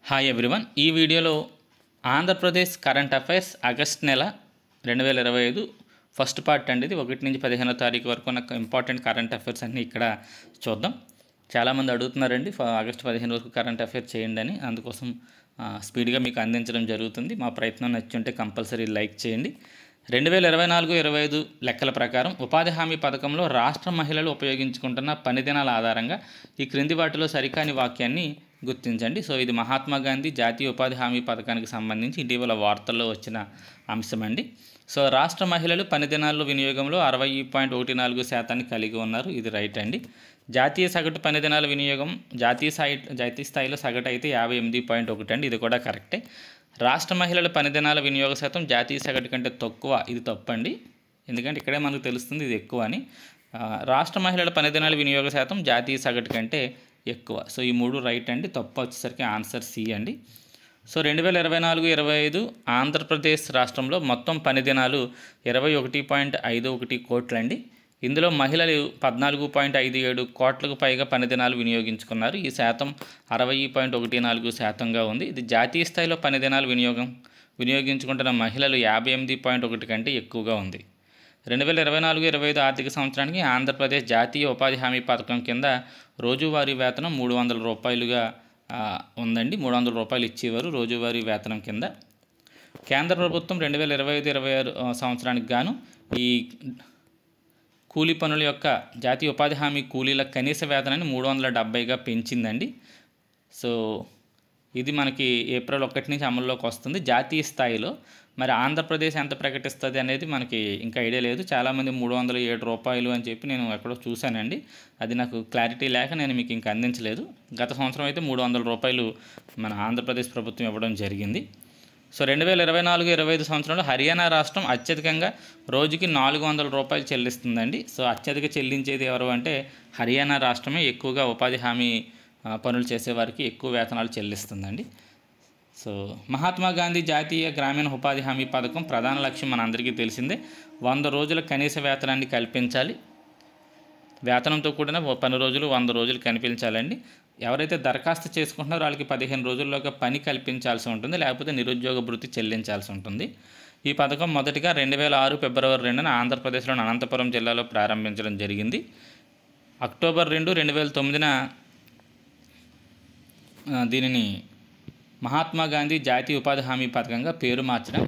Hi everyone. ఈ వీడియోలో Andhra Pradesh current affairs August నెల 2025 ఫస్ట్ పార్ట్ అండి. ఇది 1 నుంచి 15వ తారీఖు వరకు ఉన్న ఇంపార్టెంట్ కరెంట్ అఫైర్స్ అన్నీ ఇక్కడ చూద్దాం. చాలామంది అడుగుతున్నారండి ఆగస్ట్ 15 వరకు కరెంట్ అఫైర్స్ చేయండి అని. అందుకోసం స్పీడ్గా మీకు అందించడం జరుగుతుంది. మా ప్రయత్నం నచ్చుంటే కంపల్సరీ లైక్ చేయండి. 2024-25 లెక్కల ప్రకారం ఉపాధి హామీ పథకంలో రాష్ట్ర మహిళలు ఉపయోగించుకుంటున్న పని దినాల ఆధారంగా ఈ క్రింది వాటిలో సరికాని వాక్యాన్ని గుర్తించండి. సో ఇది మహాత్మా గాంధీ జాతీయ ఉపాధి హామీ పథకానికి సంబంధించి ఇటీవల వార్తల్లో వచ్చిన అంశం అండి. సో రాష్ట్ర మహిళలు పని దినాల్లో వినియోగంలో 60.14% కలిగి ఉన్నారు. ఇది రైట్ అండి. జాతీయ సగటు పని దినాల వినియోగం జాతీయ స్థాయిలో సగటు అయితే 58.1 అండి. ఇది కూడా కరెక్టే. రాష్ట్ర మహిళల పని దినాల వినియోగ శాతం జాతీయ సగటు కంటే తక్కువ. ఇది తప్పండి. ఎందుకంటే ఇక్కడే మనకు తెలుస్తుంది ఇది ఎక్కువ అని. రాష్ట్ర మహిళల పని దినాల వినియోగ శాతం జాతీయ సగటు కంటే ఎక్కువ. సో ఈ మూడు రైట్ అండి. తప్పు వచ్చేసరికి ఆన్సర్ సి అండి. సో 2024-25 ఆంధ్రప్రదేశ్ రాష్ట్రంలో మొత్తం పని దినాలు 21.51 కోట్లండి. ఇందులో మహిళలు 14.57 కోట్లకు పైగా పని దినాలు వినియోగించుకున్నారు. ఈ శాతం 60.14%గా ఉంది. ఇది జాతీయ స్థాయిలో పని దినాలు వినియోగించుకుంటున్న మహిళలు 58.1 కంటే ఎక్కువగా ఉంది. 2024-25 ఆర్థిక సంవత్సరానికి ఆంధ్రప్రదేశ్ జాతీయ ఉపాధి హామీ పథకం కింద రోజువారీ వేతనం 300 రూపాయలుగా ఉందండి. 300 రూపాయలు ఇచ్చేవారు రోజువారీ వేతనం కింద. కేంద్ర ప్రభుత్వం 2025-26 సంవత్సరానికి గాను ఈ కూలీ పనుల యొక్క జాతీయ ఉపాధి హామీ కూలీల కనీస వేతనాన్ని 370గా పెంచిందండి. సో ఇది మనకి ఏప్రిల్ 1 నుంచి అమల్లోకి వస్తుంది జాతీయ స్థాయిలో. మరి ఆంధ్రప్రదేశ్ ఎంత ప్రకటిస్తుంది అనేది మనకి ఇంకా ఐడియా లేదు. చాలామంది 307 రూపాయలు అని చెప్పి నేను ఎక్కడో చూశానండి. అది నాకు క్లారిటీ లేక నేను మీకు ఇంకా అందించలేదు. గత సంవత్సరం అయితే 300 రూపాయలు మన ఆంధ్రప్రదేశ్ ప్రభుత్వం ఇవ్వడం జరిగింది. సో 2024-25 సంవత్సరంలో హర్యానా రాష్ట్రం అత్యధికంగా రోజుకి 400 రూపాయలు చెల్లిస్తుందండి. సో అత్యధిక చెల్లించేది ఎవరు అంటే హర్యానా రాష్ట్రమే ఎక్కువగా ఉపాధి హామీ పనులు చేసేవారికి ఎక్కువ వేతనాలు చెల్లిస్తుందండి. సో మహాత్మా గాంధీ జాతీయ గ్రామీణ ఉపాధి హామీ పథకం ప్రధాన లక్ష్యం మనందరికీ తెలిసిందే. 100 రోజుల కనీస వేతనాన్ని కల్పించాలి. వేతనంతో కూడిన పని రోజులు 100 రోజులు కల్పించాలండి. ఎవరైతే దరఖాస్తు చేసుకుంటున్నారో వాళ్ళకి 15 రోజుల్లోగా పని కల్పించాల్సి ఉంటుంది, లేకపోతే నిరుద్యోగ భృతి చెల్లించాల్సి ఉంటుంది. ఈ పథకం మొదటిగా 2006 ఫిబ్రవరి 2న ఆంధ్రప్రదేశ్లోని అనంతపురం జిల్లాలో ప్రారంభించడం జరిగింది. అక్టోబర్ 2, 2009న దీనిని మహాత్మా గాంధీ జాతీయ ఉపాధి హామీ పథకంగా పేరు మార్చడం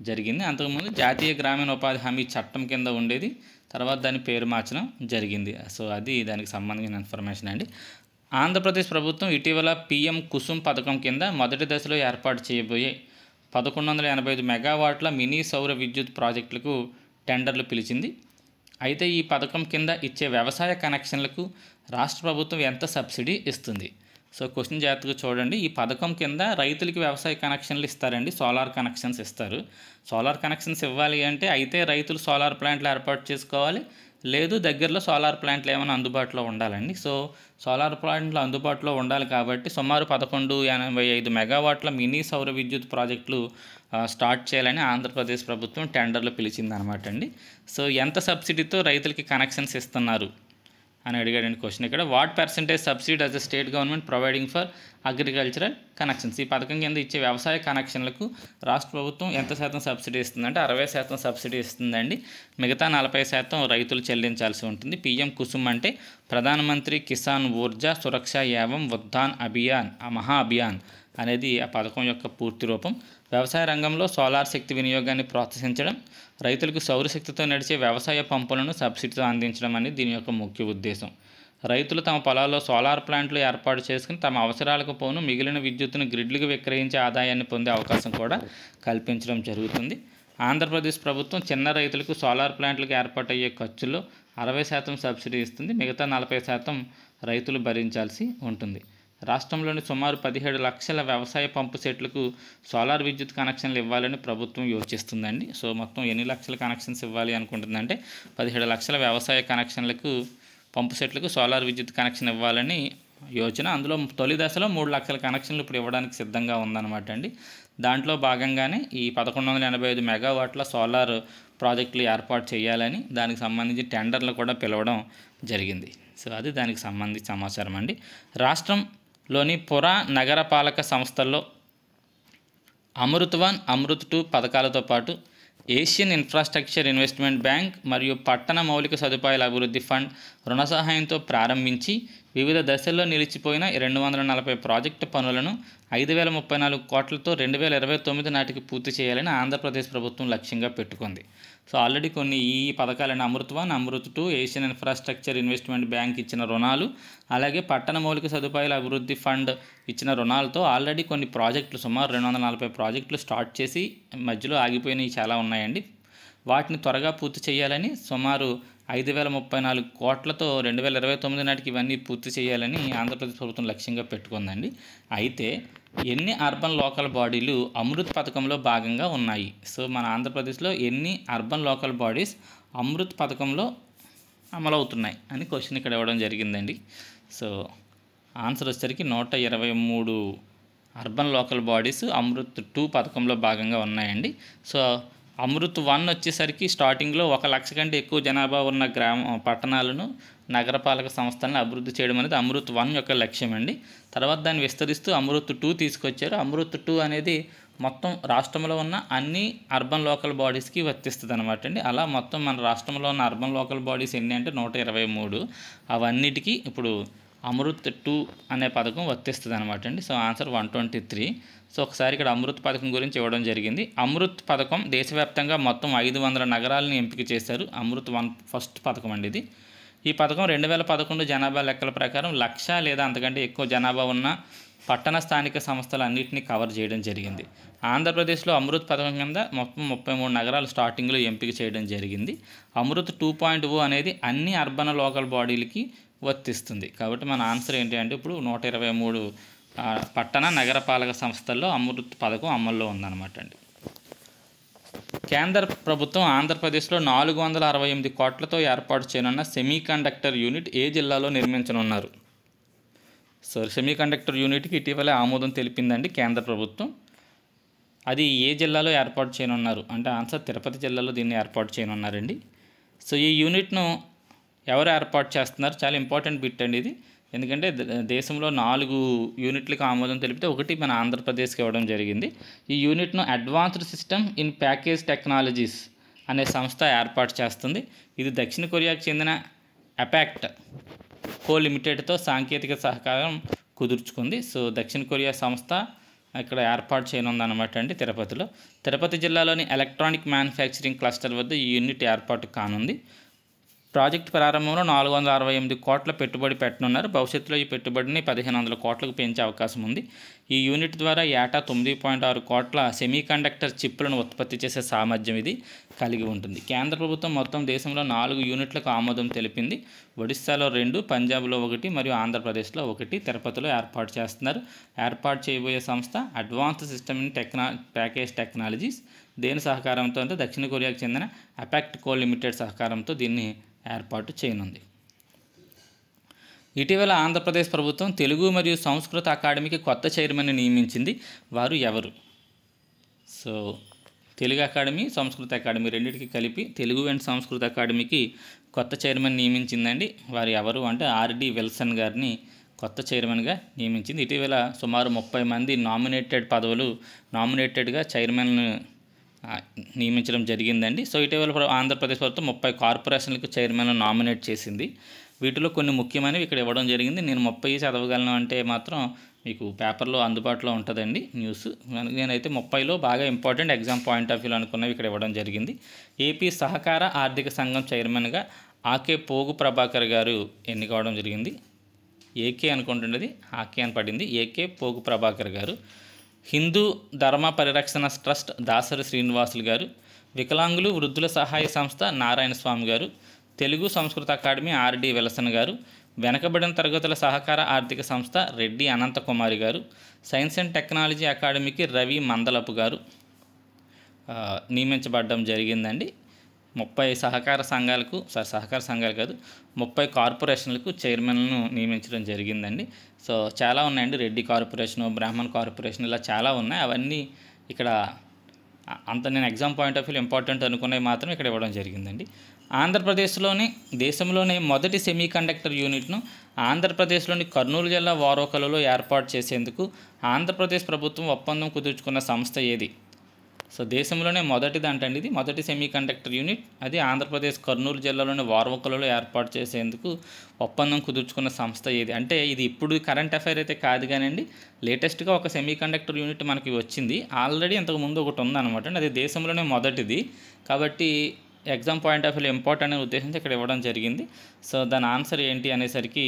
జరిగింది. అంతకుముందు జాతీయ గ్రామీణ ఉపాధి హామీ చట్టం కింద ఉండేది, తర్వాత దాని పేరు మార్చడం జరిగింది. సో అది దానికి సంబంధించిన ఇన్ఫర్మేషన్ అండి. ఆంధ్రప్రదేశ్ ప్రభుత్వం ఇటీవల PM కుసుమ్ పథకం కింద మొదటి దశలో ఏర్పాటు చేయబోయే 1185 మెగావాట్ల మినీ సౌర విద్యుత్ ప్రాజెక్టులకు టెండర్లు పిలిచింది. అయితే ఈ పథకం కింద ఇచ్చే వ్యవసాయ కనెక్షన్లకు రాష్ట్ర ప్రభుత్వం ఎంత సబ్సిడీ ఇస్తుంది? సో క్వశ్చన్ జాగ్రత్తగా చూడండి. ఈ పథకం కింద రైతులకి వ్యవసాయ కనెక్షన్లు ఇస్తారండి, సోలార్ కనెక్షన్స్ ఇస్తారు. సోలార్ కనెక్షన్స్ ఇవ్వాలి అంటే అయితే రైతులు సోలార్ ప్లాంట్లు ఏర్పాటు చేసుకోవాలి, లేదు దగ్గరలో సోలార్ ప్లాంట్లు ఏమైనా అందుబాటులో ఉండాలండి. సో సోలార్ ప్లాంట్లు అందుబాటులో ఉండాలి కాబట్టి సుమారు 1185 మెగావాట్ల మినీ సౌర విద్యుత్ ప్రాజెక్టులు స్టార్ట్ చేయాలని ఆంధ్రప్రదేశ్ ప్రభుత్వం టెండర్లు పిలిచిందనమాట అండి. సో ఎంత సబ్సిడీతో రైతులకి కనెక్షన్స్ ఇస్తున్నారు అని అడిగాడండి క్వశ్చన్ ఇక్కడ. What percentage subsidy does the state government providing for agricultural connections? ఈ పథకం కింద ఇచ్చే వ్యవసాయ కనెక్షన్లకు రాష్ట్ర ప్రభుత్వం ఎంత శాతం సబ్సిడీ ఇస్తుందంటే 60% సబ్సిడీ ఇస్తుందండి. మిగతా 40% రైతులు చెల్లించాల్సి ఉంటుంది. PM కుసుమ్ అంటే ప్రధానమంత్రి కిసాన్ ఊర్జా సురక్ష ఏవం ఉద్యాన్ అభియాన్, ఆ మహా అభియాన్ అనేది ఆ పథకం యొక్క పూర్తి రూపం. వ్యవసాయ రంగంలో సోలార్ శక్తి వినియోగాన్ని ప్రోత్సహించడం, రైతులకు సౌరశక్తితో నడిచే వ్యవసాయ పంపులను సబ్సిడీతో అందించడం అనేది దీని యొక్క ముఖ్య ఉద్దేశం. రైతులు తమ పొలాల్లో సోలార్ ప్లాంట్లు ఏర్పాటు చేసుకుని తమ అవసరాలకు పోను మిగిలిన విద్యుత్తును గ్రిడ్లకు విక్రయించే ఆదాయాన్ని పొందే అవకాశం కూడా కల్పించడం జరుగుతుంది. ఆంధ్రప్రదేశ్ ప్రభుత్వం చిన్న రైతులకు సోలార్ ప్లాంట్లకు ఏర్పాటయ్యే ఖర్చుల్లో 60% సబ్సిడీ ఇస్తుంది. మిగతా 40% రైతులు భరించాల్సి ఉంటుంది. రాష్ట్రంలోని సుమారు 17 లక్షల వ్యవసాయ పంపు సెట్లకు సోలార్ విద్యుత్ కనెక్షన్లు ఇవ్వాలని ప్రభుత్వం యోచిస్తుందండి. సో మొత్తం ఎన్ని లక్షల కనెక్షన్స్ ఇవ్వాలి అనుకుంటుందంటే 17 లక్షల వ్యవసాయ కనెక్షన్లకు పంపు సెట్లకు సోలార్ విద్యుత్ కనెక్షన్ ఇవ్వాలని యోచన. అందులో తొలి దశలో 3 లక్షల కనెక్షన్లు ఇప్పుడు ఇవ్వడానికి సిద్ధంగా ఉందన్నమాట అండి. దాంట్లో భాగంగానే ఈ 1185 మెగావాట్ల సోలార్ ప్రాజెక్టులు ఏర్పాటు చేయాలని దానికి సంబంధించి టెండర్లు కూడా పిలవడం జరిగింది. సో అది దానికి సంబంధించి సమాచారం అండి. రాష్ట్రం లోని పుర నగరపాలక సంస్థల్లో అమృత్ 1, అమృత్ 2 పథకాలతో పాటు ఏషియన్ ఇన్ఫ్రాస్ట్రక్చర్ ఇన్వెస్ట్మెంట్ బ్యాంక్ మరియు పట్టణ మౌలిక సదుపాయాల అభివృద్ధి ఫండ్ రుణ సహాయంతో ప్రారంభించి వివిధ దశల్లో నిలిచిపోయిన 240 ప్రాజెక్టు పనులను 5,034 కోట్లతో 2029 నాటికి పూర్తి చేయాలని ఆంధ్రప్రదేశ్ ప్రభుత్వం లక్ష్యంగా పెట్టుకుంది. సో ఆల్రెడీ కొన్ని ఈ పథకాలను Amrit 1, Amrit 2, Asian infrastructure investment bank ఇచ్చిన రుణాలు, అలాగే పట్టణ మౌలిక సదుపాయాల అభివృద్ధి ఫండ్ ఇచ్చిన రుణాలతో ఆల్రెడీ కొన్ని ప్రాజెక్టులు సుమారు 240 ప్రాజెక్టులు స్టార్ట్ చేసి మధ్యలో ఆగిపోయినవి చాలా ఉన్నాయండి. వాటిని త్వరగా పూర్తి చేయాలని సుమారు 5,034 కోట్లతో 2029 నాటికి ఇవన్నీ పూర్తి చేయాలని ఆంధ్రప్రదేశ్ ప్రభుత్వం లక్ష్యంగా పెట్టుకుందండి. అయితే ఎన్ని అర్బన్ లోకల్ బాడీలు అమృత్ పథకంలో భాగంగా ఉన్నాయి? సో మన ఆంధ్రప్రదేశ్లో ఎన్ని అర్బన్ లోకల్ బాడీస్ అమృత్ పథకంలో అమలవుతున్నాయి అని క్వశ్చన్ ఇక్కడ ఇవ్వడం జరిగిందండి. సో ఆన్సర్ వచ్చేసరికి 123 అర్బన్ లోకల్ బాడీస్ అమృత్ 2 పథకంలో భాగంగా ఉన్నాయండి. సో అమృత్ 1 వచ్చేసరికి స్టార్టింగ్లో 1,00,000 కంటే ఎక్కువ జనాభా ఉన్న పట్టణాలను నగరపాలక సంస్థలను అభివృద్ధి చేయడం అనేది అమృత్ 1 యొక్క లక్ష్యం అండి. తర్వాత దాన్ని విస్తరిస్తూ అమృత్ 2 తీసుకొచ్చారు. అమృత్ 2 అనేది మొత్తం రాష్ట్రంలో ఉన్న అన్ని అర్బన్ లోకల్ బాడీస్కి వర్తిస్తుంది అనమాట అండి. అలా మొత్తం మన రాష్ట్రంలో ఉన్న అర్బన్ లోకల్ బాడీస్ ఎన్ని అంటే 123. అవన్నిటికీ ఇప్పుడు అమృత్ 2 అనే పథకం వర్తిస్తుంది అనమాట అండి. So answer 123. సో ఒకసారి ఇక్కడ అమృత్ పథకం గురించి ఇవ్వడం జరిగింది. అమృత్ పథకం దేశవ్యాప్తంగా మొత్తం 500 నగరాలను ఎంపిక చేశారు. అమృత్ 1 ఫస్ట్ పథకం అండి ఇది. ఈ పథకం 2011 జనాభా లెక్కల ప్రకారం 1,00,000 లేదా అంతకంటే ఎక్కువ జనాభా ఉన్న పట్టణ స్థానిక సంస్థలన్నింటినీ కవర్ చేయడం జరిగింది. ఆంధ్రప్రదేశ్లో అమృత్ పథకం కింద మొత్తం 33 నగరాలు స్టార్టింగ్లో ఎంపిక చేయడం జరిగింది. అమృత్ 2.0 అనేది అన్ని అర్బన్ లోకల్ బాడీలకి వర్తిస్తుంది. కాబట్టి మన ఆన్సర్ ఏంటి అంటే ఇప్పుడు 123 పట్టణ నగరపాలక సంస్థల్లో అమృత్ పథకం అమల్లో ఉందన్నమాట అండి. కేంద్ర ప్రభుత్వం ఆంధ్రప్రదేశ్లో 468 కోట్లతో ఏర్పాటు చేయనున్న సెమీకండక్టర్ యూనిట్ ఏ జిల్లాలో నిర్మించనున్నారు? సో సెమీకండక్టర్ యూనిట్కి ఇటీవలే ఆమోదం తెలిపిందండి కేంద్ర ప్రభుత్వం. అది ఏ జిల్లాలో ఏర్పాటు చేయనున్నారు అంటే ఆన్సర్ తిరుపతి జిల్లాలో దీన్ని ఏర్పాటు చేయనున్నారండి. సో ఈ యూనిట్ను ఎవరు ఏర్పాటు చేస్తున్నారు? చాలా ఇంపార్టెంట్ బిట్ అండి ఇది. ఎందుకంటే దేశంలో 4 యూనిట్లకు ఆమోదం తెలిపితే ఒకటి మన ఆంధ్రప్రదేశ్కి ఇవ్వడం జరిగింది. ఈ యూనిట్ను advanced system in package technologies అనే సంస్థ ఏర్పాటు చేస్తుంది. ఇది దక్షిణ కొరియాకు చెందిన అపాక్ట్ కో లిమిటెడ్తో సాంకేతిక సహకారం కుదుర్చుకుంది. సో దక్షిణ కొరియా సంస్థ ఇక్కడ ఏర్పాటు చేయనుందన్నమాట అండి తిరుపతిలో. తిరుపతి జిల్లాలోని ఎలక్ట్రానిక్ మ్యానుఫ్యాక్చరింగ్ క్లస్టర్ వద్ద ఈ యూనిట్ ఏర్పాటు కానుంది. ప్రాజెక్టు ప్రారంభంలో 468 కోట్ల పెట్టుబడి పెట్టనున్నారు. భవిష్యత్తులో ఈ పెట్టుబడిని 1,500 కోట్లకు పెంచే అవకాశం ఉంది. ఈ యూనిట్ ద్వారా ఏటా 9.6 కోట్ల సెమీకండక్టర్ చిప్పులను ఉత్పత్తి చేసే సామర్థ్యం ఇది కలిగి ఉంటుంది. కేంద్ర ప్రభుత్వం మొత్తం దేశంలో 4 యూనిట్లకు ఆమోదం తెలిపింది. ఒడిశాలో 2, పంజాబ్లో 1 మరియు ఆంధ్రప్రదేశ్లో 1 తిరుపతిలో ఏర్పాటు చేస్తున్నారు. ఏర్పాటు చేయబోయే సంస్థ advanced system in package technologies. దేని సహకారంతో అంటే దక్షిణ కొరియాకు చెందిన అపాక్ట్ కో లిమిటెడ్ సహకారంతో దీన్ని ఏర్పాటు చేయనుంది. ఇటీవల ఆంధ్రప్రదేశ్ ప్రభుత్వం తెలుగు మరియు సంస్కృత అకాడమీకి కొత్త చైర్మన్ని నియమించింది. వారు ఎవరు? సో తెలుగు అకాడమీ, సంస్కృత అకాడమీ రెండింటికి కలిపి తెలుగు అండ్ సంస్కృత అకాడమీకి కొత్త చైర్మన్ నియమించిందండి. వారు ఎవరు అంటే ఆర్డి విల్సన్ గారిని కొత్త చైర్మన్గా నియమించింది. ఇటీవల సుమారు 30 మంది నామినేటెడ్గా చైర్మన్ నియమించడం జరిగిందండి. సో ఇటీవల ఆంధ్రప్రదేశ్ ప్రభుత్వం 30 కార్పొరేషన్లకు చైర్మన్ను నామినేట్ చేసింది. వీటిలో కొన్ని ముఖ్యమైనవి ఇక్కడ ఇవ్వడం జరిగింది. నేను 30 చదవగలను అంటే మాత్రం మీకు పేపర్లో అందుబాటులో ఉంటుందండి న్యూస్. నేనైతే 30లో బాగా ఇంపార్టెంట్ ఎగ్జామ్ పాయింట్ ఆఫ్ వ్యూలో అనుకున్నవి ఇక్కడ ఇవ్వడం జరిగింది. ఏపీ సహకార ఆర్థిక సంఘం చైర్మన్గా ఆకే పోగు ప్రభాకర్ గారు ఎన్నికవడం జరిగింది. ఏకే అనుకుంటుండేది ఆకే అని పడింది. ఏకే పోగు ప్రభాకర్ గారు. హిందూ ధర్మ పరిరక్షణ ట్రస్ట్ దాసరి శ్రీనివాసులు గారు. వికలాంగులు వృద్ధుల సహాయ సంస్థ నారాయణ స్వామి గారు. తెలుగు సంస్కృత అకాడమీ ఆర్డి విల్సన్ గారు. వెనకబడిన తరగతుల సహకార ఆర్థిక సంస్థ రెడ్డి అనంతకుమారి గారు. సైన్స్ అండ్ టెక్నాలజీ అకాడమీకి రవి మందలపు గారు నియమించబడడం జరిగిందండి. 30 సహకార సంఘాలు కాదు 30 కార్పొరేషన్లకు చైర్మన్లను నియమించడం జరిగిందండి. సో చాలా ఉన్నాయండి. రెడ్డి కార్పొరేషను, బ్రాహ్మణ్ కార్పొరేషన్ ఇలా చాలా ఉన్నాయి. అవన్నీ ఇక్కడ అంత నేను exam point of view important అనుకునేవి మాత్రం ఇక్కడ ఇవ్వడం జరిగిందండి. ఆంధ్రప్రదేశ్లోని దేశంలోనే మొదటి సెమీ కండక్టర్ యూనిట్ను ఆంధ్రప్రదేశ్లోని కర్నూలు జిల్లా వారోకలలో ఏర్పాటు చేసేందుకు ఆంధ్రప్రదేశ్ ప్రభుత్వం ఒప్పందం కుదుర్చుకున్న సంస్థ ఏది? సో దేశంలోనే మొదటిది అంటండి ఇది, మొదటి సెమీ కండక్టర్ యూనిట్. అది ఆంధ్రప్రదేశ్ కర్నూలు జిల్లాలోని వారోకలలో ఏర్పాటు చేసేందుకు ఒప్పందం కుదుర్చుకున్న సంస్థ ఏది అంటే, ఇది ఇప్పుడు కరెంట్ అఫైర్ అయితే కాదు కానండి, లేటెస్ట్గా ఒక సెమీ కండక్టర్ యూనిట్ మనకి వచ్చింది. ఆల్రెడీ ఇంతకుముందు ఒకటి ఉందన్నమాట అండి, అది దేశంలోనే మొదటిది. కాబట్టి exam point of view important అనే ఉద్దేశంతో ఇక్కడ ఇవ్వడం జరిగింది. సో దాని ఆన్సర్ ఏంటి అనేసరికి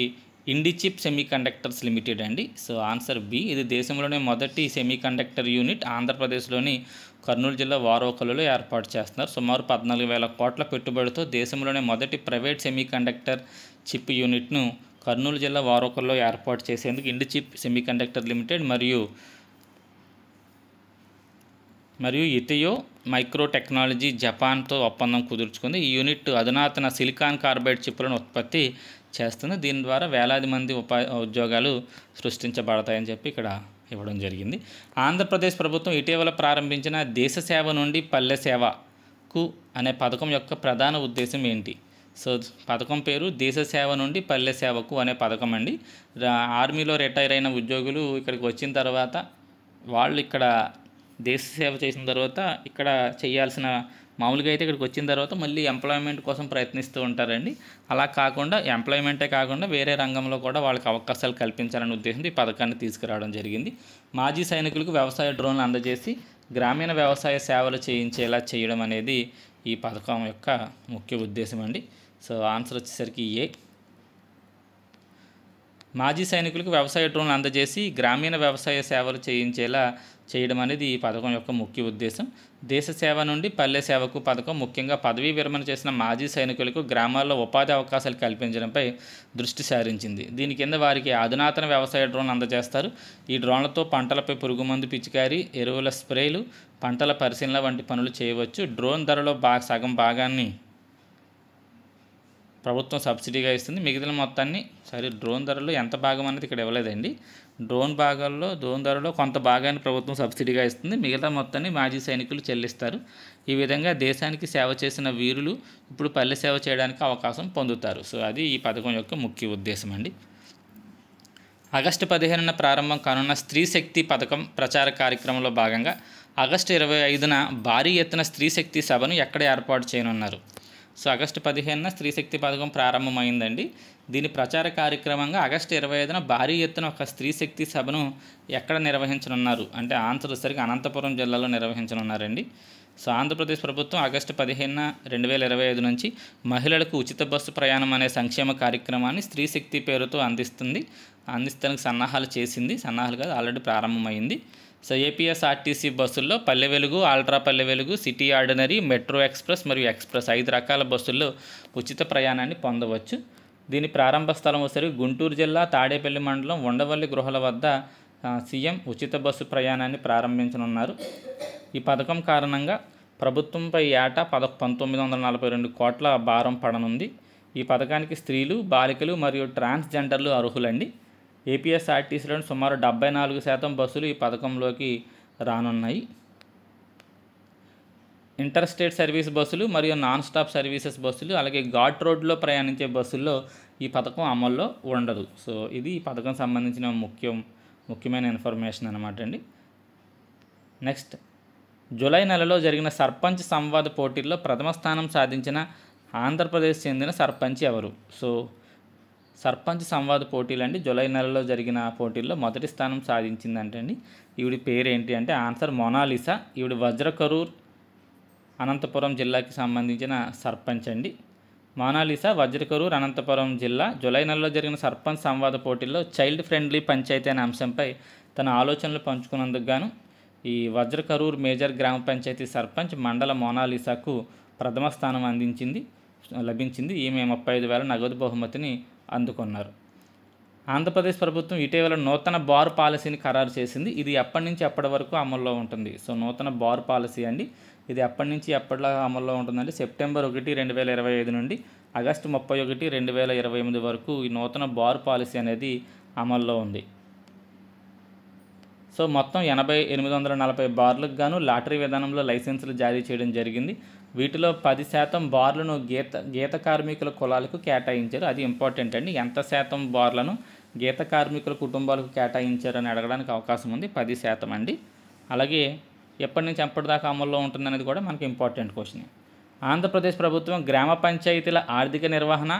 ఇండిచిప్ సెమీ కండక్టర్స్ లిమిటెడ్ అండి. So answer B. ఇది దేశంలోనే మొదటి సెమీ కండక్టర్ యూనిట్ ఆంధ్రప్రదేశ్లోని కర్నూలు జిల్లా వారోకలలో ఏర్పాటు చేస్తున్నారు. సుమారు 14,000 కోట్ల పెట్టుబడితో దేశంలోనే మొదటి ప్రైవేట్ సెమీ కండక్టర్ చిప్ యూనిట్ను కర్నూలు జిల్లా వారోకల్లో ఏర్పాటు చేసేందుకు ఇండిచిప్ సెమీ కండక్టర్ లిమిటెడ్ మరియు ఇథియో మైక్రో టెక్నాలజీ జపాన్తో ఒప్పందం కుదుర్చుకుంది. ఈ యూనిట్ అధునాతన సిలికాన్ కార్బైడ్ చిప్పులను ఉత్పత్తి చేస్తుంది. దీని ద్వారా వేలాది మంది ఉద్యోగాలు సృష్టించబడతాయని చెప్పి ఇక్కడ ఇవ్వడం జరిగింది. ఆంధ్రప్రదేశ్ ప్రభుత్వం ఇటీవల ప్రారంభించిన దేశ సేవ నుండి పల్లె సేవకు అనే పథకం యొక్క ప్రధాన ఉద్దేశం ఏంటి? సో పథకం పేరు దేశ సేవ నుండి పల్లె సేవకు అనే పథకం అండి. ఆర్మీలో రిటైర్ అయిన ఉద్యోగులు ఇక్కడికి వచ్చిన తర్వాత వాళ్ళు ఇక్కడ దేశ సేవ చేసిన తర్వాత ఇక్కడ చేయాల్సిన, మామూలుగా అయితే ఇక్కడికి వచ్చిన తర్వాత మళ్ళీ ఎంప్లాయ్మెంట్ కోసం ప్రయత్నిస్తూ ఉంటారండి. అలా కాకుండా ఎంప్లాయ్మెంటే కాకుండా వేరే రంగంలో కూడా వాళ్ళకి అవకాశాలు కల్పించాలనే ఉద్దేశంతో ఈ పథకాన్ని తీసుకురావడం జరిగింది. మాజీ సైనికులకు వ్యవసాయ డ్రోన్లు అందజేసి గ్రామీణ వ్యవసాయ సేవలు చేయించేలా చేయడం అనేది ఈ పథకం యొక్క ముఖ్య ఉద్దేశం అండి. సో ఆన్సర్ వచ్చేసరికి ఏ. మాజీ సైనికులకు వ్యవసాయ డ్రోన్లు అందజేసి గ్రామీణ వ్యవసాయ సేవలు చేయించేలా చేయడం అనేది ఈ పథకం యొక్క ముఖ్య ఉద్దేశం. దేశ సేవ నుండి పల్లె సేవకు పథకం ముఖ్యంగా పదవీ విరమణ చేసిన మాజీ సైనికులకు గ్రామాల్లో ఉపాధి అవకాశాలు కల్పించడంపై దృష్టి సారించింది. దీని కింద వారికి అధునాతన వ్యవసాయ డ్రోన్లు అందజేస్తారు. ఈ డ్రోన్లతో పంటలపై పురుగుమందు పిచికారీ, ఎరువుల స్ప్రేలు, పంటల పరిశీలన వంటి పనులు చేయవచ్చు. డ్రోన్ ధరలో సగం భాగాన్ని ప్రభుత్వం సబ్సిడీగా ఇస్తుంది. మిగిలిన మొత్తాన్ని డ్రోన్ ధరలో ఎంత భాగం అనేది ఇక్కడ ఇవ్వలేదండి. డ్రోన్ ధరలో కొంత భాగాన్ని ప్రభుత్వం సబ్సిడీగా ఇస్తుంది, మిగతా మొత్తాన్ని మాజీ సైనికులు చెల్లిస్తారు. ఈ విధంగా దేశానికి సేవ చేసిన వీరులు ఇప్పుడు పల్లె సేవ చేయడానికి అవకాశం పొందుతారు. సో అది ఈ పథకం యొక్క ముఖ్య ఉద్దేశం అండి. ఆగస్టు 15న ప్రారంభం కానున్న స్త్రీ శక్తి పథకం ప్రచార కార్యక్రమంలో భాగంగా ఆగస్టు 25న భారీ ఎత్తున స్త్రీ శక్తి సభను ఎక్కడ ఏర్పాటు చేయనున్నారు? సో ఆగస్టు 15న స్త్రీ శక్తి పథకం ప్రారంభమైందండి. దీని ప్రచార కార్యక్రమంగా ఆగస్టు 25న భారీ ఎత్తున ఒక స్త్రీ శక్తి సభను ఎక్కడ నిర్వహించనున్నారు అంటే ఆంధ్ర సరిగ్గా అనంతపురం జిల్లాలో నిర్వహించనున్నారండి. సో ఆంధ్రప్రదేశ్ ప్రభుత్వం ఆగస్టు 15న 2025 నుంచి మహిళలకు ఉచిత బస్సు ప్రయాణం అనే సంక్షేమ కార్యక్రమాన్ని స్త్రీ శక్తి పేరుతో అందిస్తానికి సన్నాహాలు కాదు ఆల్రెడీ ప్రారంభమైంది. సో ఏపీఎస్ఆర్టీసీ బస్సుల్లో Palle Velugu, ultra Palle Velugu, city ordinary, metro express మరియు ఎక్స్ప్రెస్ 5 రకాల బస్సుల్లో ఉచిత ప్రయాణాన్ని పొందవచ్చు. దీని ప్రారంభ స్థలం వచ్చేసరికి గుంటూరు జిల్లా తాడేపల్లి మండలం ఉండవల్లి గృహాల వద్ద సీఎం ఉచిత బస్సు ప్రయాణాన్ని ప్రారంభించనున్నారు. ఈ పథకం కారణంగా ప్రభుత్వంపై ఏటా 1942 కోట్ల భారం పడనుంది. ఈ పథకానికి స్త్రీలు, బాలికలు మరియు ట్రాన్స్జెండర్లు అర్హులండి. ఏపీఎస్ఆర్టీసీలోని సుమారు 74% బస్సులు ఈ పథకంలోకి రానున్నాయి. ఇంటర్ స్టేట్ సర్వీస్ బస్సులు మరియు నాన్ స్టాప్ సర్వీసెస్ బస్సులు, అలాగే ఘాట్ రోడ్లో ప్రయాణించే బస్సుల్లో ఈ పథకం అమల్లో ఉండదు. సో ఇది ఈ పథకం సంబంధించిన ముఖ్యమైన ఇన్ఫర్మేషన్ అనమాట అండి. నెక్స్ట్, జూలై నెలలో జరిగిన సర్పంచ్ సంవాద పోటీల్లో ప్రథమ స్థానం సాధించిన ఆంధ్రప్రదేశ్ చెందిన సర్పంచ్ ఎవరు? సో సర్పంచ్ సంవాద పోటీలు అండి, జూలై నెలలో జరిగిన పోటీల్లో మొదటి స్థానం సాధించిందంటండి. ఈవిడి పేరు ఏంటి అంటే ఆన్సర్ మొనాలిసా. ఈవిడి వజ్రకరూర్ అనంతపురం జిల్లాకి సంబంధించిన సర్పంచ్ అండి. మొనాలిసా వజ్రకరూర్ అనంతపురం జిల్లా. జూలై నెలలో జరిగిన సర్పంచ్ సంవాద పోటీల్లో చైల్డ్ ఫ్రెండ్లీ పంచాయతీ అనే అంశంపై తన ఆలోచనలు పంచుకున్నందుకు గాను ఈ వజ్రకరూర్ మేజర్ గ్రామ పంచాయతీ సర్పంచ్ మండల మొనాలిసాకు ప్రథమ స్థానం లభించింది. ఈమె 35,000 నగదు బహుమతిని అందుకున్నారు. ఆంధ్రప్రదేశ్ ప్రభుత్వం ఇటీవల నూతన బార్ పాలసీని ఖరారు చేసింది. ఇది ఎప్పటి నుంచి ఎప్పటి వరకు అమల్లో ఉంటుంది? సో నూతన బార్ పాలసీ అండి, ఇది ఎప్పటి నుంచి ఎప్పటిలా అమల్లో ఉంటుందంటే సెప్టెంబర్ 1, 2025 నుండి ఆగస్టు 31, 2028 వరకు ఈ నూతన బార్ పాలసీ అనేది అమల్లో ఉంది. సో మొత్తం 840 బార్లకు గాను లాటరీ విధానంలో లైసెన్సులు జారీ చేయడం జరిగింది. వీటిలో 10% బార్లను గీత కార్మికుల కులాలకు కేటాయించారు. అది ఇంపార్టెంట్ అండి. ఎంత శాతం బార్లను గీత కార్మికుల కుటుంబాలకు కేటాయించారని అడగడానికి అవకాశం ఉంది. 10% అండి. అలాగే ఎప్పటి నుంచి ఎప్పటిదాకా అమల్లో ఉంటుందనేది కూడా మనకి ఇంపార్టెంట్ క్వశ్చన్. ఆంధ్రప్రదేశ్ ప్రభుత్వం గ్రామ పంచాయతీల ఆర్థిక నిర్వహణ,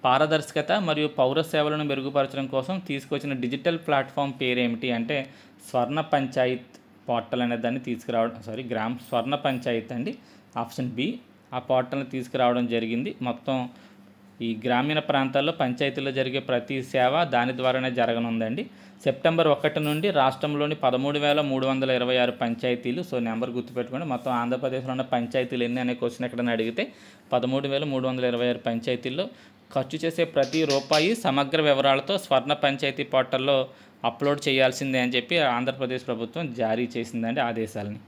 పారదర్శకత మరియు పౌర సేవలను మెరుగుపరచడం కోసం తీసుకొచ్చిన డిజిటల్ ప్లాట్ఫామ్ పేరేమిటి అంటే స్వర్ణ పంచాయత్ పోర్టల్ అనే దాన్ని తీసుకురావడం స్వర్ణ పంచాయత్ అండి, ఆప్షన్ బి. ఆ పోర్టల్ని తీసుకురావడం జరిగింది. మొత్తం ఈ గ్రామీణ ప్రాంతాల్లో పంచాయతీల్లో జరిగే ప్రతి సేవ దాని ద్వారానే జరగనుందండి. సెప్టెంబర్ 1 నుండి రాష్ట్రంలోని 13,326 పంచాయతీలు, సో నెంబర్ గుర్తుపెట్టుకోండి. మొత్తం ఆంధ్రప్రదేశ్లో ఉన్న పంచాయతీలు ఎన్ని అనే క్వశ్చన్ ఎక్కడైనా అడిగితే 13,326 పంచాయతీల్లో ఖర్చు చేసే ప్రతి రూపాయి సమగ్ర వివరాలతో స్వర్ణ పంచాయతీ పోర్టల్లో అప్లోడ్ చేయాల్సిందే అని చెప్పి ఆంధ్రప్రదేశ్ ప్రభుత్వం జారీ చేసిందండి ఆదేశాలని.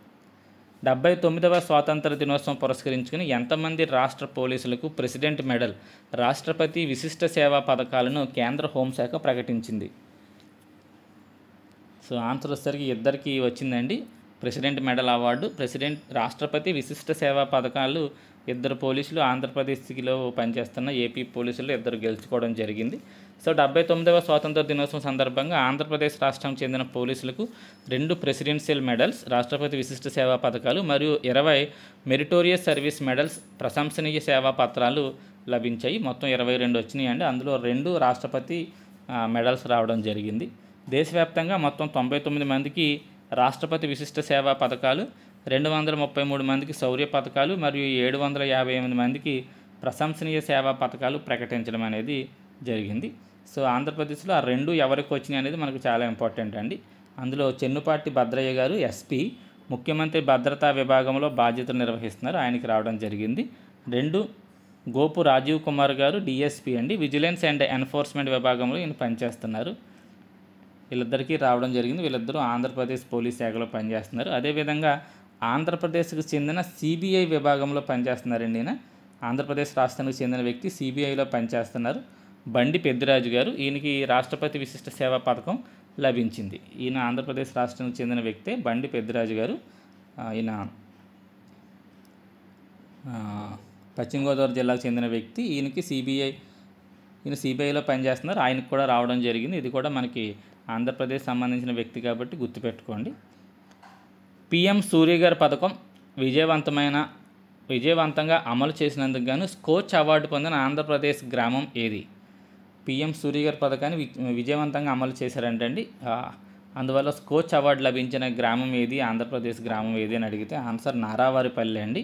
79వ స్వాతంత్ర దినోత్సవం పురస్కరించుకుని ఎంతమంది రాష్ట్ర పోలీసులకు ప్రెసిడెంట్ మెడల్, రాష్ట్రపతి విశిష్ట సేవా పథకాలను కేంద్ర హోంశాఖ ప్రకటించింది? సో ఆన్సర్ వచ్చేసరికి ఇద్దరికి వచ్చిందండి ప్రెసిడెంట్ మెడల్ అవార్డు. రాష్ట్రపతి విశిష్ట సేవా పథకాలు ఇద్దరు పోలీసులు ఆంధ్రప్రదేశ్లో పనిచేస్తున్న ఏపీ పోలీసులు ఇద్దరు గెలుచుకోవడం జరిగింది. సో 79వ స్వాతంత్ర దినోత్సవం సందర్భంగా ఆంధ్రప్రదేశ్ రాష్ట్రానికి చెందిన పోలీసులకు 2 ప్రెసిడెన్షియల్ మెడల్స్, రాష్ట్రపతి విశిష్ట సేవా పథకాలు మరియు 20 మెరిటోరియస్ సర్వీస్ మెడల్స్, ప్రశంసనీయ సేవా పత్రాలు లభించాయి. మొత్తం 22 వచ్చినాయి అండి. అందులో 2 రాష్ట్రపతి మెడల్స్ రావడం జరిగింది. దేశవ్యాప్తంగా మొత్తం 99 మందికి రాష్ట్రపతి విశిష్ట సేవా పథకాలు, 233 మందికి శౌర్య పథకాలు మరియు 758 మందికి ప్రశంసనీయ సేవా పథకాలు ప్రకటించడం అనేది జరిగింది. సో ఆంధ్రప్రదేశ్లో ఆ 2 ఎవరికి వచ్చినాయి అనేది మనకు చాలా ఇంపార్టెంట్ అండి. అందులో చెన్నుపాటి భద్రయ్య గారు ఎస్పీ, ముఖ్యమంత్రి భద్రతా విభాగంలో బాధ్యతలు నిర్వహిస్తున్నారు, ఆయనకి రావడం జరిగింది. 2 గోపు రాజీవ్ కుమార్ గారు డిఎస్పీ అండి, విజిలెన్స్ అండ్ ఎన్ఫోర్స్మెంట్ విభాగంలో ఈయన పనిచేస్తున్నారు. వీళ్ళిద్దరికీ రావడం జరిగింది. వీళ్ళిద్దరూ ఆంధ్రప్రదేశ్ పోలీస్ శాఖలో పనిచేస్తున్నారు. అదేవిధంగా ఆంధ్రప్రదేశ్కి చెందిన సిబిఐ విభాగంలో పనిచేస్తున్నారండి. ఈయన ఆంధ్రప్రదేశ్ రాష్ట్రానికి చెందిన వ్యక్తి, సిబిఐలో పనిచేస్తున్నారు. బండి పెద్దిరాజు గారు, ఈయనకి రాష్ట్రపతి విశిష్ట సేవా పథకం లభించింది. ఈయన ఆంధ్రప్రదేశ్ రాష్ట్రానికి చెందిన వ్యక్తే బండి పెద్దిరాజు గారు. ఈయన పశ్చిమ గోదావరి జిల్లాకు చెందిన వ్యక్తి. ఈయన సిబిఐలో పనిచేస్తున్నారు. ఆయనకు కూడా రావడం జరిగింది. ఇది కూడా మనకి ఆంధ్రప్రదేశ్ సంబంధించిన వ్యక్తి కాబట్టి గుర్తుపెట్టుకోండి. పిఎం సూర్యగర్ పథకం విజయవంతంగా అమలు చేసినందుకు గాను స్కోచ్ అవార్డు పొందిన ఆంధ్రప్రదేశ్ గ్రామం ఏది? పిఎం సూర్యగర్ పథకాన్ని విజయవంతంగా అమలు చేశారంటండి. అందువల్ల స్కోచ్ అవార్డు లభించిన గ్రామం ఏది, ఆంధ్రప్రదేశ్ గ్రామం ఏది అని అడిగితే ఆన్సర్ నారావారిపల్లి అండి.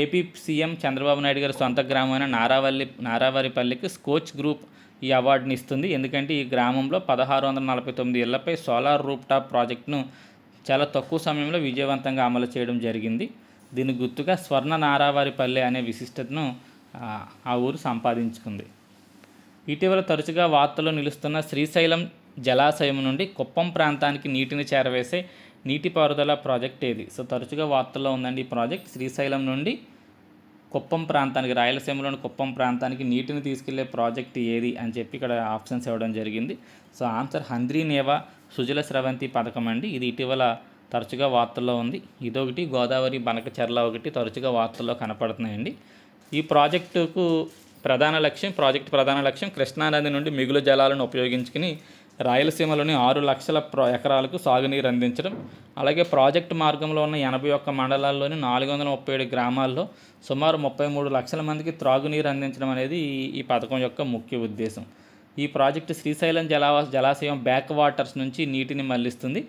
ఏపీ సీఎం చంద్రబాబు నాయుడు గారి సొంత గ్రామమైన నారావారిపల్లికి స్కోచ్ గ్రూప్ ఈ అవార్డుని ఇస్తుంది. ఎందుకంటే ఈ గ్రామంలో 1649 ఇళ్లపై సోలార్ రూప్ టాప్ ప్రాజెక్టును చాలా తక్కువ సమయంలో విజయవంతంగా అమలు చేయడం జరిగింది. దీని గుర్తుగా స్వర్ణ నారావారిపల్లి అనే విశిష్టతను ఆ ఊరు సంపాదించుకుంది. ఇటీవల తరచుగా వార్తల్లో నిలుస్తున్న శ్రీశైలం జలాశయం నుండి కుప్పం ప్రాంతానికి నీటిని చేరవేసే నీటిపారుదల ప్రాజెక్ట్ ఏది? సో తరచుగా వార్తల్లో ఉందండి ఈ ప్రాజెక్ట్. శ్రీశైలం నుండి కుప్పం ప్రాంతానికి, రాయలసీమలోని కుప్పం ప్రాంతానికి నీటిని తీసుకెళ్లే ప్రాజెక్ట్ ఏది అని చెప్పి ఇక్కడ ఆప్షన్స్ ఇవ్వడం జరిగింది. సో ఆన్సర్ హంద్రీనేవా సుజల స్రవంతి పథకం అండి. ఇది ఇటీవల తరచుగా వార్తల్లో ఉంది. ఇదొకటి, గోదావరి బనకచెర్ల ఒకటి తరచుగా వార్తల్లో కనపడుతున్నాయండి. ఈ ప్రాజెక్టు ప్రధాన లక్ష్యం కృష్ణానది నుండి మిగులు జలాలను ఉపయోగించుకుని రాయలసీమలోని 6 లక్షల ఎకరాలకు సాగునీరు అందించడం. అలాగే ప్రాజెక్టు మార్గంలో ఉన్న 81 మండలాల్లోని 437 గ్రామాల్లో సుమారు 33 లక్షల మందికి త్రాగునీరు అందించడం అనేది ఈ పథకం యొక్క ముఖ్య ఉద్దేశం. ఈ ప్రాజెక్టు శ్రీశైలం జలాశయం బ్యాక్ వాటర్స్ నుంచి నీటిని మళ్లిస్తుంది.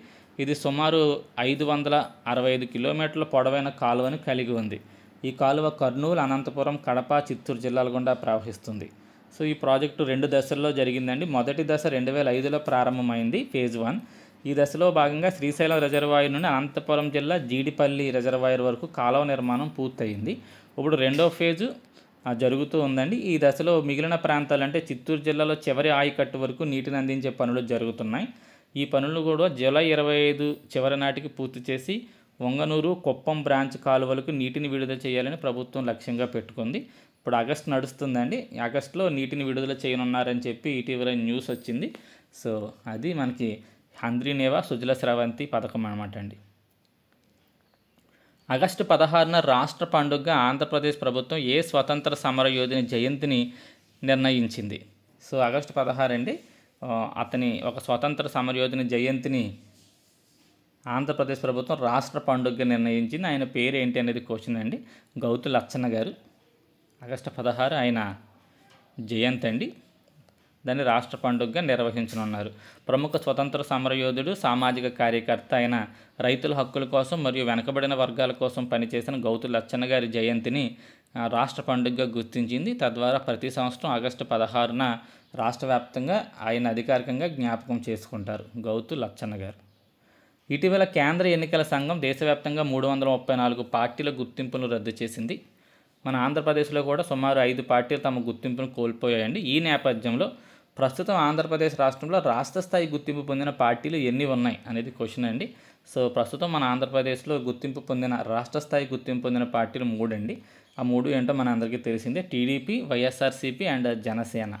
ఇది సుమారు 565 కిలోమీటర్ల పొడవైన కాలువను కలిగి ఉంది. ఈ కాలువ కర్నూలు, అనంతపురం, కడప, చిత్తూరు జిల్లాల గుండా ప్రవహిస్తుంది. సో ఈ ప్రాజెక్టు 2 దశల్లో జరిగిందండి. మొదటి దశ 2005లో ప్రారంభమైంది, ఫేజ్ 1. ఈ దశలో భాగంగా శ్రీశైలం రిజర్వాయర్ నుండి అనంతపురం జిల్లా జీడిపల్లి రిజర్వాయర్ వరకు కాలువ నిర్మాణం పూర్తయింది. ఇప్పుడు 2వ ఫేజు జరుగుతూ ఉందండి. ఈ దశలో మిగిలిన ప్రాంతాలు అంటే చిత్తూరు జిల్లాలో చివరి ఆయకట్టు వరకు నీటిని అందించే పనులు జరుగుతున్నాయి. ఈ పనులు కూడా జూలై 25 చివరి నాటికి పూర్తి చేసి వంగనూరు, కుప్పం బ్రాంచ్ కాలువలకు నీటిని విడుదల చేయాలని ప్రభుత్వం లక్ష్యంగా పెట్టుకుంది. ఇప్పుడు ఆగస్టు నడుస్తుందండి. ఆగస్టులో నీటిని విడుదల చేయనున్నారని చెప్పి ఇటీవల న్యూస్ వచ్చింది. సో అది మనకి హంద్రీనేవా సుజల స్రవంతి పథకం అనమాట అండి. ఆగస్టు 16న రాష్ట్ర పండుగగా ఆంధ్రప్రదేశ్ ప్రభుత్వం ఏ స్వతంత్ర సమరయోధుని జయంతిని నిర్ణయించింది? సో ఆగస్టు 16 అండి, అతని ఒక స్వతంత్ర సమరయోధుని జయంతిని ఆంధ్రప్రదేశ్ ప్రభుత్వం రాష్ట్ర పండుగగా నిర్ణయించింది. ఆయన పేరు ఏంటి అనేది క్వశ్చన్ అండి. గౌతు లచ్చన్న గారు. ఆగస్టు 16 ఆయన జయంతి అండి, దాన్ని రాష్ట్ర పండుగగా నిర్వహించనున్నారు. ప్రముఖ స్వతంత్ర సమరయోధుడు, సామాజిక కార్యకర్త అయిన రైతుల హక్కుల కోసం మరియు వెనుకబడిన వర్గాల కోసం పనిచేసిన గౌతు లచ్చన్న గారి జయంతిని రాష్ట్ర పండుగగా గుర్తించింది. తద్వారా ప్రతి సంవత్సరం ఆగస్టు 16న రాష్ట్ర వ్యాప్తంగా ఆయన అధికారికంగా జ్ఞాపకం చేసుకుంటారు, గౌతు లచ్చన్న గారు. ఇటీవల కేంద్ర ఎన్నికల సంఘం దేశవ్యాప్తంగా 334 పార్టీల గుర్తింపును రద్దు చేసింది. మన ఆంధ్రప్రదేశ్లో కూడా సుమారు 5 పార్టీలు తమ గుర్తింపును కోల్పోయాయండి. ఈ నేపథ్యంలో ప్రస్తుతం ఆంధ్రప్రదేశ్ రాష్ట్రంలో రాష్ట్ర స్థాయి గుర్తింపు పొందిన పార్టీలు ఎన్ని ఉన్నాయి అనేది క్వశ్చన్ అండి. సో ప్రస్తుతం మన ఆంధ్రప్రదేశ్లో రాష్ట్ర స్థాయి గుర్తింపు పొందిన పార్టీలు 3 అండి. ఆ 3 ఏంటో మన అందరికీ తెలిసిందే, TDP, YSRCP and Janasena.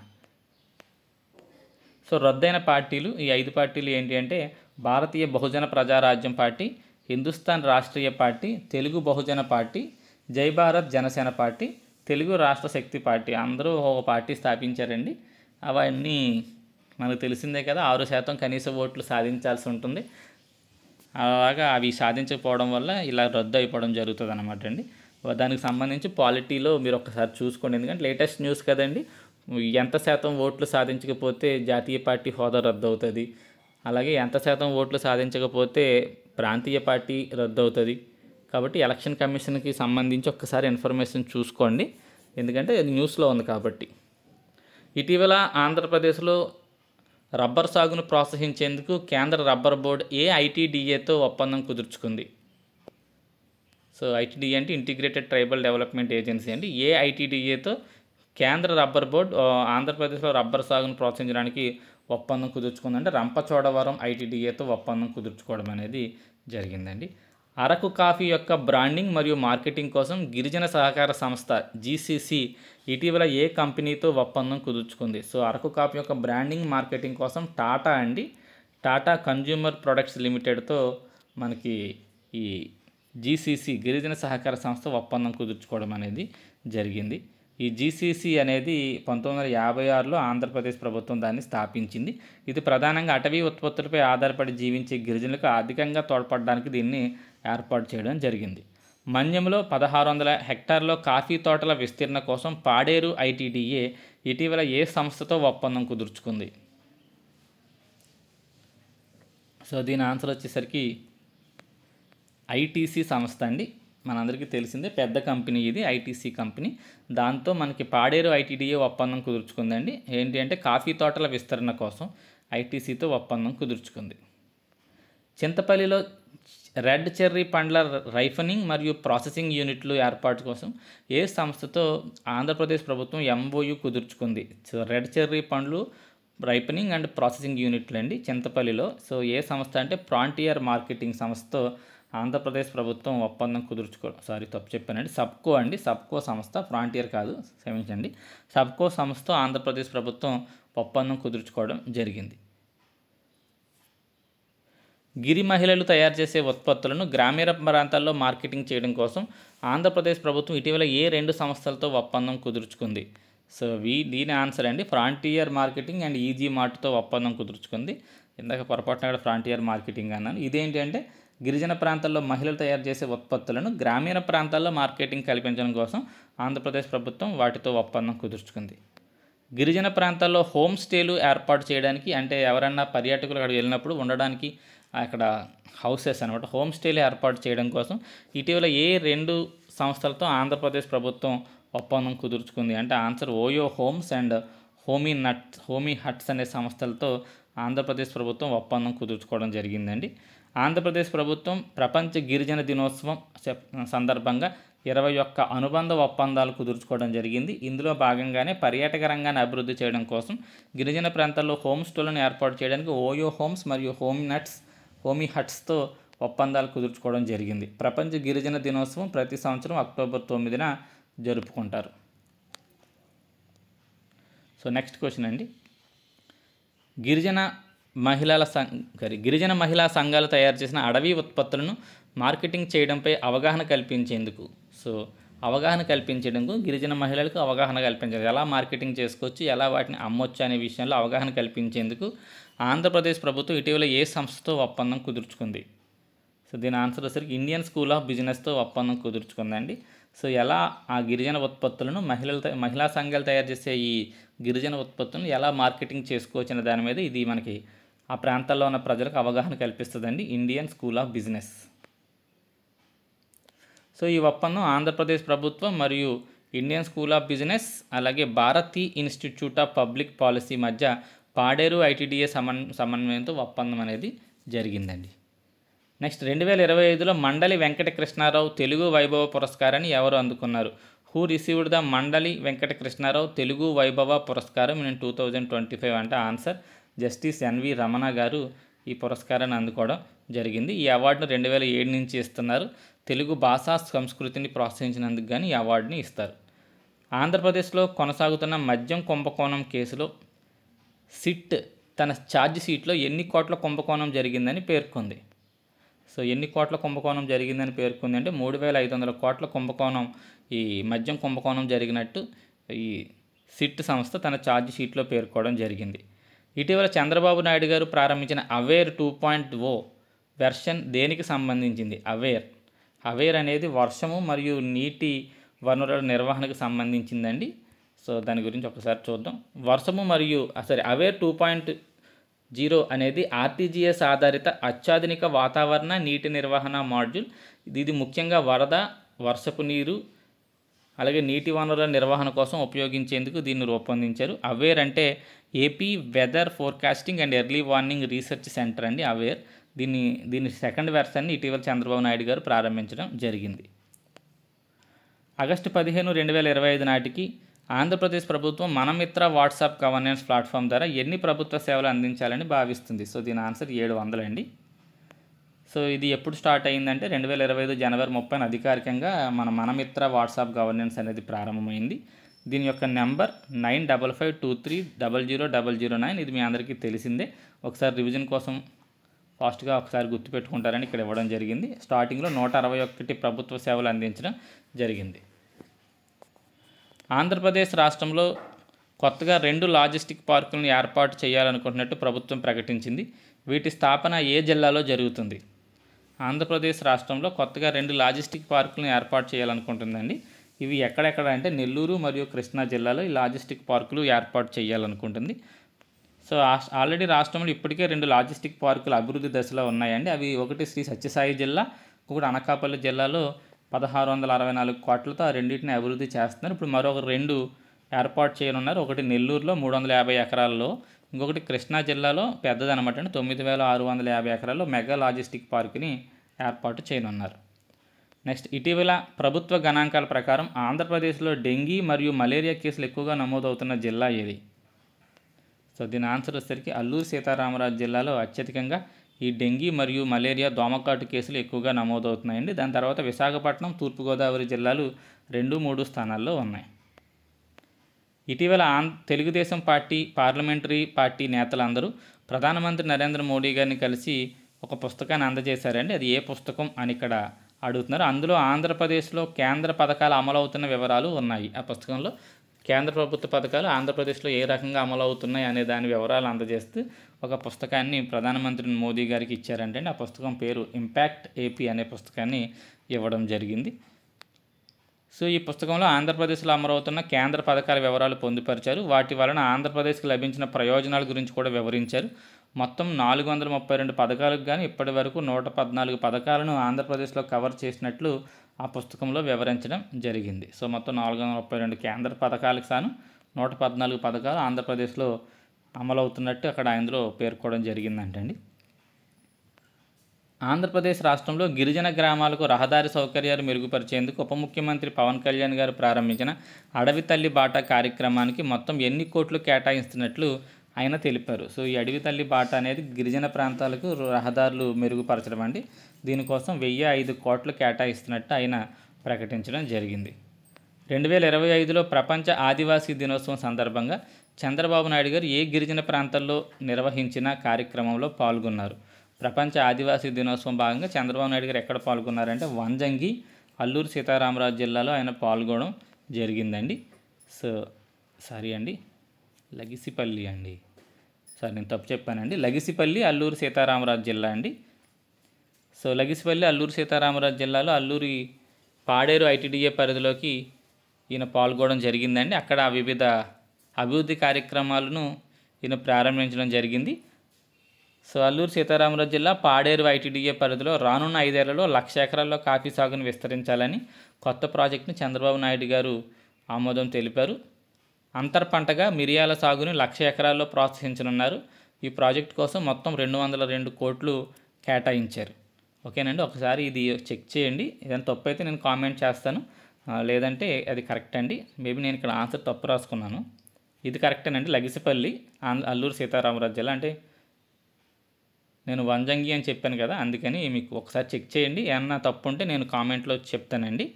So రద్దయిన పార్టీలు, ఈ 5 పార్టీలు ఏంటి అంటే Bharatiya Bahujan Prajarajyam party, Hindustan Rashtriya party, Telugu Bahujan party, Jai Bharat Janasena party, Telugu రాష్ట్ర శక్తి పార్టీ. అందరూ ఒక పార్టీ స్థాపించారండి. అవన్నీ మనకు తెలిసిందే కదా, 6% కనీస ఓట్లు సాధించాల్సి ఉంటుంది. అలాగా అవి సాధించకపోవడం వల్ల ఇలా రద్దు అయిపోవడం జరుగుతుంది అనమాట అండి. దానికి సంబంధించి పాలిటీలో మీరు ఒకసారి చూసుకోండి, ఎందుకంటే లేటెస్ట్ న్యూస్ కదండి. ఎంత శాతం ఓట్లు సాధించకపోతే జాతీయ పార్టీ హోదా రద్దు అవుతుంది, అలాగే ఎంత శాతం ఓట్లు సాధించకపోతే ప్రాంతీయ పార్టీ రద్దు అవుతుంది. కాబట్టి ఎలక్షన్ కమిషన్కి సంబంధించి ఒక్కసారి ఇన్ఫర్మేషన్ చూసుకోండి, ఎందుకంటే అది న్యూస్లో ఉంది కాబట్టి. ఇటీవల ఆంధ్రప్రదేశ్లో రబ్బర్ సాగును ప్రోత్సహించేందుకు కేంద్ర రబ్బర్ బోర్డు ఏఐటీడీఏతో ఒప్పందం కుదుర్చుకుంది. సో ఐటీడీఏ అంటే ఇంటిగ్రేటెడ్ ట్రైబల్ డెవలప్మెంట్ ఏజెన్సీ అండి. ఏఐటీడీఏతో కేంద్ర రబ్బర్ బోర్డు ఆంధ్రప్రదేశ్లో రబ్బర్ సాగును ప్రోత్సహించడానికి ఒప్పందం కుదుర్చుకుందంటే రంపచోడవరం ఐటీడీఏతో ఒప్పందం కుదుర్చుకోవడం అనేది జరిగిందండి. అరకు కాఫీ యొక్క బ్రాండింగ్ మరియు మార్కెటింగ్ కోసం గిరిజన సహకార సంస్థ జీసీసీ ఇటీవల ఏ కంపెనీతో ఒప్పందం కుదుర్చుకుంది? సో అరకు కాఫీ యొక్క బ్రాండింగ్ మార్కెటింగ్ కోసం టాటా కన్జ్యూమర్ ప్రొడక్ట్స్ లిమిటెడ్తో మనకి ఈ జీసీసీ గిరిజన సహకార సంస్థ ఒప్పందం కుదుర్చుకోవడం అనేది జరిగింది. ఈ జీసీసీ అనేది 1956లో ఆంధ్రప్రదేశ్ ప్రభుత్వం దాన్ని స్థాపించింది. ఇది ప్రధానంగా అటవీ ఉత్పత్తులపై ఆధారపడి జీవించే గిరిజనులకు ఆర్థికంగా తోడ్పడడానికి దీన్ని ఏర్పాటు చేయడం జరిగింది. మన్యంలో 1600 హెక్టార్లో కాఫీ తోటల విస్తీర్ణ కోసం పాడేరు ఐటీడీఏ ఇటీవల ఏ సంస్థతో ఒప్పందం కుదుర్చుకుంది? సో దీని ఆన్సర్ వచ్చేసరికి ఐటీసీ సంస్థ అండి. మనందరికీ తెలిసిందే, పెద్ద కంపెనీ ఇది, ఐటీసీ కంపెనీ. దాంతో మనకి పాడేరు ఐటీడీఏ ఒప్పందం కుదుర్చుకుందండి. ఏంటి అంటే కాఫీ తోటల విస్తరణ కోసం ఐటీసీతో ఒప్పందం కుదుర్చుకుంది. చింతపల్లిలో రెడ్ చెర్రీ పండ్ల రైఫనింగ్ మరియు ప్రాసెసింగ్ యూనిట్లు ఏర్పాటు కోసం ఏ సంస్థతో ఆంధ్రప్రదేశ్ ప్రభుత్వం ఎంఓయూ కుదుర్చుకుంది? సో రెడ్ చెర్రీ పండ్లు రైపనింగ్ అండ్ ప్రాసెసింగ్ యూనిట్లు అండి చింతపల్లిలో. సో ఏ సంస్థ అంటే ఫ్రాంటియర్ మార్కెటింగ్ సంస్థతో ఆంధ్రప్రదేశ్ ప్రభుత్వం ఒప్పందం సబ్కో సంస్థ, ఫ్రాంటియర్ కాదు, క్షమించండి, సబ్కో సంస్థతో ఆంధ్రప్రదేశ్ ప్రభుత్వం ఒప్పందం కుదుర్చుకోవడం జరిగింది. గిరి మహిళలు తయారు చేసే ఉత్పత్తులను గ్రామీణ ప్రాంతాల్లో మార్కెటింగ్ చేయడం కోసం ఆంధ్రప్రదేశ్ ప్రభుత్వం ఇటీవల ఏ 2 సంస్థలతో ఒప్పందం కుదుర్చుకుంది? సో దీని ఆన్సర్ అండి ఫ్రాంటియర్ మార్కెటింగ్ అండ్ ఈజీ మార్ట్తో ఒప్పందం కుదుర్చుకుంది. ఇందాక పొరపాటున కూడా ఫ్రాంటియర్ మార్కెటింగ్ అన్నాను. ఇదేంటి అంటే గిరిజన ప్రాంతాల్లో మహిళలు తయారు చేసే ఉత్పత్తులను గ్రామీణ ప్రాంతాల్లో మార్కెటింగ్ కల్పించడం కోసం ఆంధ్రప్రదేశ్ ప్రభుత్వం వాటితో ఒప్పందం కుదుర్చుకుంది. గిరిజన ప్రాంతాల్లో హోమ్ స్టేలు ఏర్పాటు చేయడానికి, అంటే ఎవరన్నా పర్యాటకులు అక్కడికి వెళ్ళినప్పుడు ఉండడానికి అక్కడ హౌసెస్ అనమాట, హోమ్ స్టేలు ఏర్పాటు చేయడం కోసం ఇటీవల ఏ 2 సంస్థలతో ఆంధ్రప్రదేశ్ ప్రభుత్వం ఒప్పందం కుదుర్చుకుంది అంటే answer OYO Homes and Homie Huts అనే సంస్థలతో ఆంధ్రప్రదేశ్ ప్రభుత్వం ఒప్పందం కుదుర్చుకోవడం జరిగిందండి. ఆంధ్రప్రదేశ్ ప్రభుత్వం ప్రపంచ గిరిజన దినోత్సవం సందర్భంగా 21 అనుబంధ ఒప్పందాలు కుదుర్చుకోవడం జరిగింది. ఇందులో భాగంగానే పర్యాటక రంగాన్ని అభివృద్ధి చేయడం కోసం గిరిజన ప్రాంతాల్లో హోమ్ స్టేలను ఏర్పాటు చేయడానికి ఓయో హోమ్స్ మరియు హోమీ హట్స్తో ఒప్పందాలు కుదుర్చుకోవడం జరిగింది. ప్రపంచ గిరిజన దినోత్సవం ప్రతి సంవత్సరం అక్టోబర్ 9న జరుపుకుంటారు. సో నెక్స్ట్ క్వశ్చన్ అండి, గిరిజన గిరిజన మహిళా సంఘాలు తయారు చేసిన అడవి ఉత్పత్తులను మార్కెటింగ్ చేయడంపై అవగాహన కల్పించేందుకు అవగాహన కల్పించేందుకు గిరిజన మహిళలకు అవగాహన కల్పించాలి, ఎలా మార్కెటింగ్ చేసుకోవచ్చు, ఎలా వాటిని అమ్మొచ్చు అనే విషయంలో అవగాహన కల్పించేందుకు ఆంధ్రప్రదేశ్ ప్రభుత్వం ఇటీవల ఏ సంస్థతో ఒప్పందం కుదుర్చుకుంది? సో దీని ఆన్సర్ వచ్చేసరికి ఇండియన్ స్కూల్ ఆఫ్ బిజినెస్తో ఒప్పందం కుదుర్చుకుందండి. సో ఎలా ఆ గిరిజన ఉత్పత్తులను మహిళా సంఘాలు తయారు చేసే ఈ గిరిజన ఉత్పత్తులను ఎలా మార్కెటింగ్ చేసుకోవచ్చు అనే దాని మీద ఇది మనకి ఆ ప్రాంతాల్లో ఉన్న ప్రజలకు అవగాహన కల్పిస్తుందండి Indian school of business. So ఈ ఒప్పందం ఆంధ్రప్రదేశ్ ప్రభుత్వం మరియు ఇండియన్ స్కూల్ ఆఫ్ బిజినెస్ అలాగే Bharti institute of public policy మధ్య పాడేరు ఐటీడీఏ సమన్వయంతో ఒప్పందం అనేది జరిగిందండి. నెక్స్ట్ 2025లో మండలి వెంకట కృష్ణారావు తెలుగు వైభవ పురస్కారాన్ని ఎవరు అందుకున్నారు? హూ రిసీవ్డ్ ద మండలి వెంకట కృష్ణారావు తెలుగు వైభవ పురస్కారం ఇన్ 2025 అంటే ఆన్సర్ జస్టిస్ ఎన్వి రమణ గారు ఈ పురస్కారాన్ని అందుకోవడం జరిగింది. ఈ అవార్డును 2007 నుంచి ఇస్తున్నారు. తెలుగు భాషా సంస్కృతిని ప్రోత్సహించినందుకు కానీ ఈ అవార్డుని ఇస్తారు. ఆంధ్రప్రదేశ్లో కొనసాగుతున్న మద్యం కుంభకోణం కేసులో సిట్ తన ఛార్జ్ షీట్లో ఎన్ని కోట్ల కుంభకోణం జరిగిందని పేర్కొంది? సో ఎన్ని కోట్ల కుంభకోణం జరిగిందని పేర్కొంది అంటే 3,500 కోట్ల కుంభకోణం, ఈ మద్యం కుంభకోణం జరిగినట్టు ఈ సిట్ సంస్థ తన ఛార్జ్ షీట్లో పేర్కోవడం జరిగింది. ఇటీవల చంద్రబాబు నాయుడు గారు ప్రారంభించిన అవేర్ 2.0 వెర్షన్ దేనికి సంబంధించింది? అవేర్ అనేది వర్షము మరియు నీటి వనరుల నిర్వహణకు సంబంధించిందండి. సో దాని గురించి ఒకసారి చూద్దాం. అవేర్ 2.0 అనేది ఆర్టీజీఎస్ ఆధారిత అత్యాధునిక వాతావరణ నీటి నిర్వహణ మాడ్యూల్. ఇది ముఖ్యంగా వరద, వర్షపు నీరు అలాగే నీటి వనరుల నిర్వహణ కోసం ఉపయోగించేందుకు దీన్ని రూపొందించారు. అవేర్ అంటే AP weather forecasting and early warning research centre అండి అవేర్. దీని సెకండ్ వెర్షన్ని ఇటీవల చంద్రబాబు నాయుడు గారు ప్రారంభించడం జరిగింది. ఆగస్టు 15, 2025 నాటికి ఆంధ్రప్రదేశ్ ప్రభుత్వం మనమిత్ర వాట్సాప్ గవర్నెన్స్ ప్లాట్ఫామ్ ద్వారా ఎన్ని ప్రభుత్వ సేవలు అందించాలని భావిస్తుంది? సో దీని ఆన్సర్ 700 అండి. సో ఇది ఎప్పుడు స్టార్ట్ అయిందంటే 2025 జనవరి 30 అధికారికంగా మనమిత్ర వాట్సాప్ గవర్నెన్స్ అనేది ప్రారంభమైంది. దీని యొక్క నెంబర్ 9552300009. ఇది మీ అందరికీ తెలిసిందే. ఒకసారి రివిజన్ కోసం ఫాస్ట్గా ఒకసారి గుర్తుపెట్టుకుంటారని ఇక్కడ ఇవ్వడం జరిగింది. స్టార్టింగ్లో 161 ప్రభుత్వ సేవలు అందించడం జరిగింది. ఆంధ్రప్రదేశ్ రాష్ట్రంలో కొత్తగా 2 లాజిస్టిక్ పార్కులను ఏర్పాటు చేయాలనుకుంటున్నట్టు ప్రభుత్వం ప్రకటించింది. వీటి స్థాపన ఏ జిల్లాలో జరుగుతుంది? ఆంధ్రప్రదేశ్ రాష్ట్రంలో కొత్తగా 2 లాజిస్టిక్ పార్కులను ఏర్పాటు చేయాలనుకుంటుందండి. ఇవి ఎక్కడెక్కడ అంటే నెల్లూరు మరియు కృష్ణా జిల్లాలో ఈ లాజిస్టిక్ పార్కులు ఏర్పాటు చేయాలనుకుంటుంది. సో ఆల్రెడీ రాష్ట్రంలో ఇప్పటికే 2 లాజిస్టిక్ పార్కులు అభివృద్ధి దశలో ఉన్నాయండి. అవి ఒకటి శ్రీ సత్యసాయి జిల్లా, ఒకటి అనకాపల్లి జిల్లాలో 1664 కోట్లతో ఆ రెండింటిని అభివృద్ధి చేస్తున్నారు. ఇప్పుడు మరొక 2 ఏర్పాటు చేయనున్నారు. ఒకటి నెల్లూరులో 350 ఎకరాల్లో, ఇంకొకటి కృష్ణా జిల్లాలో పెద్దదనమాట అండి 9650 ఎకరాల్లో మెగా లాజిస్టిక్ పార్కుని ఏర్పాటు చేయనున్నారు. నెక్స్ట్, ఇటీవల ప్రభుత్వ గణాంకాల ప్రకారం ఆంధ్రప్రదేశ్లో డెంగీ మరియు మలేరియా కేసులు ఎక్కువగా నమోదవుతున్న జిల్లా ఏది? సో దీని ఆన్సర్ వచ్చేసరికి అల్లూరు సీతారామరాజు జిల్లాలో అత్యధికంగా ఈ డెంగీ మరియు మలేరియా దోమకాటు కేసులు ఎక్కువగా నమోదవుతున్నాయండి. దాని తర్వాత విశాఖపట్నం, తూర్పుగోదావరి జిల్లాలు 2, 3 స్థానాల్లో ఉన్నాయి. ఇటీవల తెలుగుదేశం పార్టీ పార్లమెంటరీ పార్టీ నేతలందరూ ప్రధానమంత్రి నరేంద్ర మోడీ గారిని కలిసి ఒక పుస్తకాన్ని అందజేశారండి. అది ఏ పుస్తకం అని ఇక్కడ అడుగుతున్నారు. అందులో ఆంధ్రప్రదేశ్లో కేంద్ర పథకాలు అమలవుతున్న వివరాలు ఉన్నాయి. ఆ పుస్తకంలో కేంద్ర ప్రభుత్వ పథకాలు ఆంధ్రప్రదేశ్లో ఏ రకంగా అమలవుతున్నాయి అనే దాని వివరాలు అందజేస్తూ ఒక పుస్తకాన్ని ప్రధానమంత్రి మోదీ గారికి ఇచ్చారంటే ఆ పుస్తకం పేరు ఇంపాక్ట్ ఏపీ అనే పుస్తకాన్ని ఇవ్వడం జరిగింది. సో ఈ పుస్తకంలో ఆంధ్రప్రదేశ్లో అమలవుతున్న కేంద్ర పథకాల వివరాలు పొందుపరిచారు. వాటి వలన ఆంధ్రప్రదేశ్కి లభించిన ప్రయోజనాల గురించి కూడా వివరించారు. మొత్తం 432 పథకాలకు కానీ ఇప్పటి వరకు 114 పథకాలను ఆంధ్రప్రదేశ్లో కవర్ చేసినట్లు ఆ పుస్తకంలో వివరించడం జరిగింది. సో మొత్తం 432 కేంద్ర పథకాలకు సాను 114 పథకాలు ఆంధ్రప్రదేశ్లో అమలవుతున్నట్టు అక్కడ అందులో పేర్కోవడం జరిగిందంటండి. ఆంధ్రప్రదేశ్ రాష్ట్రంలో గిరిజన గ్రామాలకు రహదారి సౌకర్యాలు మెరుగుపరిచేందుకు ఉప ముఖ్యమంత్రి పవన్ కళ్యాణ్ గారు ప్రారంభించిన అడవి తల్లి బాట కార్యక్రమానికి మొత్తం ఎన్ని కోట్లు కేటాయిస్తున్నట్లు ఆయన తెలిపారు. సో ఈ అడవి తల్లి బాట అనేది గిరిజన ప్రాంతాలకు రహదారులు మెరుగుపరచడం అండి. దీనికోసం 1005 కోట్లు కేటాయిస్తున్నట్టు ఆయన ప్రకటించడం జరిగింది. 2025లో ప్రపంచ ఆదివాసీ దినోత్సవం సందర్భంగా చంద్రబాబు నాయుడు గారు ఏ గిరిజన ప్రాంతాల్లో నిర్వహించిన కార్యక్రమంలో పాల్గొన్నారు? ప్రపంచ ఆదివాసీ దినోత్సవం భాగంగా చంద్రబాబు నాయుడు గారు ఎక్కడ పాల్గొన్నారంటే వంజంగి, అల్లూరు సీతారామరాజు జిల్లాలో ఆయన పాల్గొనడం జరిగిందండి. సో సారీ అండి, లగిసిపల్లి అండి, సారీ నేను తప్పు చెప్పానండి. లగిసిపల్లి అల్లూరు సీతారామరాజు జిల్లా అండి. సో లగిసిపల్లి అల్లూరు సీతారామరాజు జిల్లాలో అల్లూరి పాడేరు ఐటీడీఏ పరిధిలోకి ఈయన పాల్గొనడం జరిగిందండి. అక్కడ వివిధ అభివృద్ధి కార్యక్రమాలను ఈయన ప్రారంభించడం జరిగింది. సో అల్లూరు సీతారామరాజు జిల్లా పాడేరు ఐటీడీఏ పరిధిలో రానున్న 5 ఏళ్లలో 1,00,000 ఎకరాల్లో కాఫీ సాగును విస్తరించాలని కొత్త ప్రాజెక్టును చంద్రబాబు నాయుడు గారు ఆమోదం తెలిపారు. అంతర్ పంటగా మిరియాల సాగును 1,00,000 ఎకరాల్లో ప్రోత్సహించనున్నారు. ఈ ప్రాజెక్టు కోసం మొత్తం 202 కోట్లు కేటాయించారు. ఓకేనండి, ఒకసారి ఇది చెక్ చేయండి. ఏదైనా తప్పు అయితే నేను కామెంట్ చేస్తాను, లేదంటే అది కరెక్ట్ అండి. మేబీ నేను ఇక్కడ ఆన్సర్ తప్పు రాసుకున్నాను. ఇది కరెక్టేనండి, లగిసిపల్లి అల్లూరు సీతారామరాజు జిల్లా. అంటే నేను వంజంగి అని చెప్పాను కదా, అందుకని మీకు ఒకసారి చెక్ చేయండి. ఏమన్నా తప్పు ఉంటే నేను కామెంట్లో చెప్తానండి,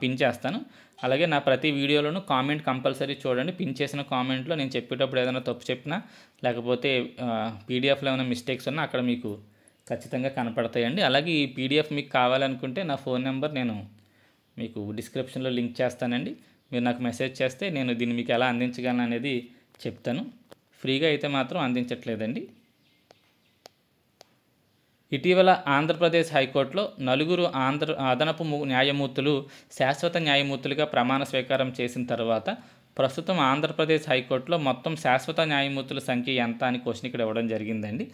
పిన్ చేస్తాను. అలాగే నా ప్రతి వీడియోలోనూ కామెంట్ కంపల్సరీ చూడండి. పిన్ చేసిన కామెంట్లో నేను చెప్పేటప్పుడు ఏదైనా తప్పు చెప్పినా, లేకపోతే పీడిఎఫ్లో ఏమైనా మిస్టేక్స్ ఉన్నా అక్కడ మీకు ఖచ్చితంగా కనపడతాయండి. అలాగే ఈ పీడిఎఫ్ మీకు కావాలనుకుంటే నా ఫోన్ నెంబర్ నేను మీకు డిస్క్రిప్షన్లో లింక్ చేస్తానండి. మీరు నాకు మెసేజ్ చేస్తే నేను దీన్ని మీకు ఎలా అందించగలను అనేది చెప్తాను. ఫ్రీగా అయితే మాత్రం అందించట్లేదండి. ఇటీవల ఆంధ్రప్రదేశ్ హైకోర్టులో 4 అదనపు న్యాయమూర్తులు శాశ్వత న్యాయమూర్తులుగా ప్రమాణ స్వీకారం చేసిన తర్వాత ప్రస్తుతం ఆంధ్రప్రదేశ్ హైకోర్టులో మొత్తం శాశ్వత న్యాయమూర్తుల సంఖ్య ఎంత అని క్వశ్చన్ ఇక్కడ ఇవ్వడం జరిగిందండి.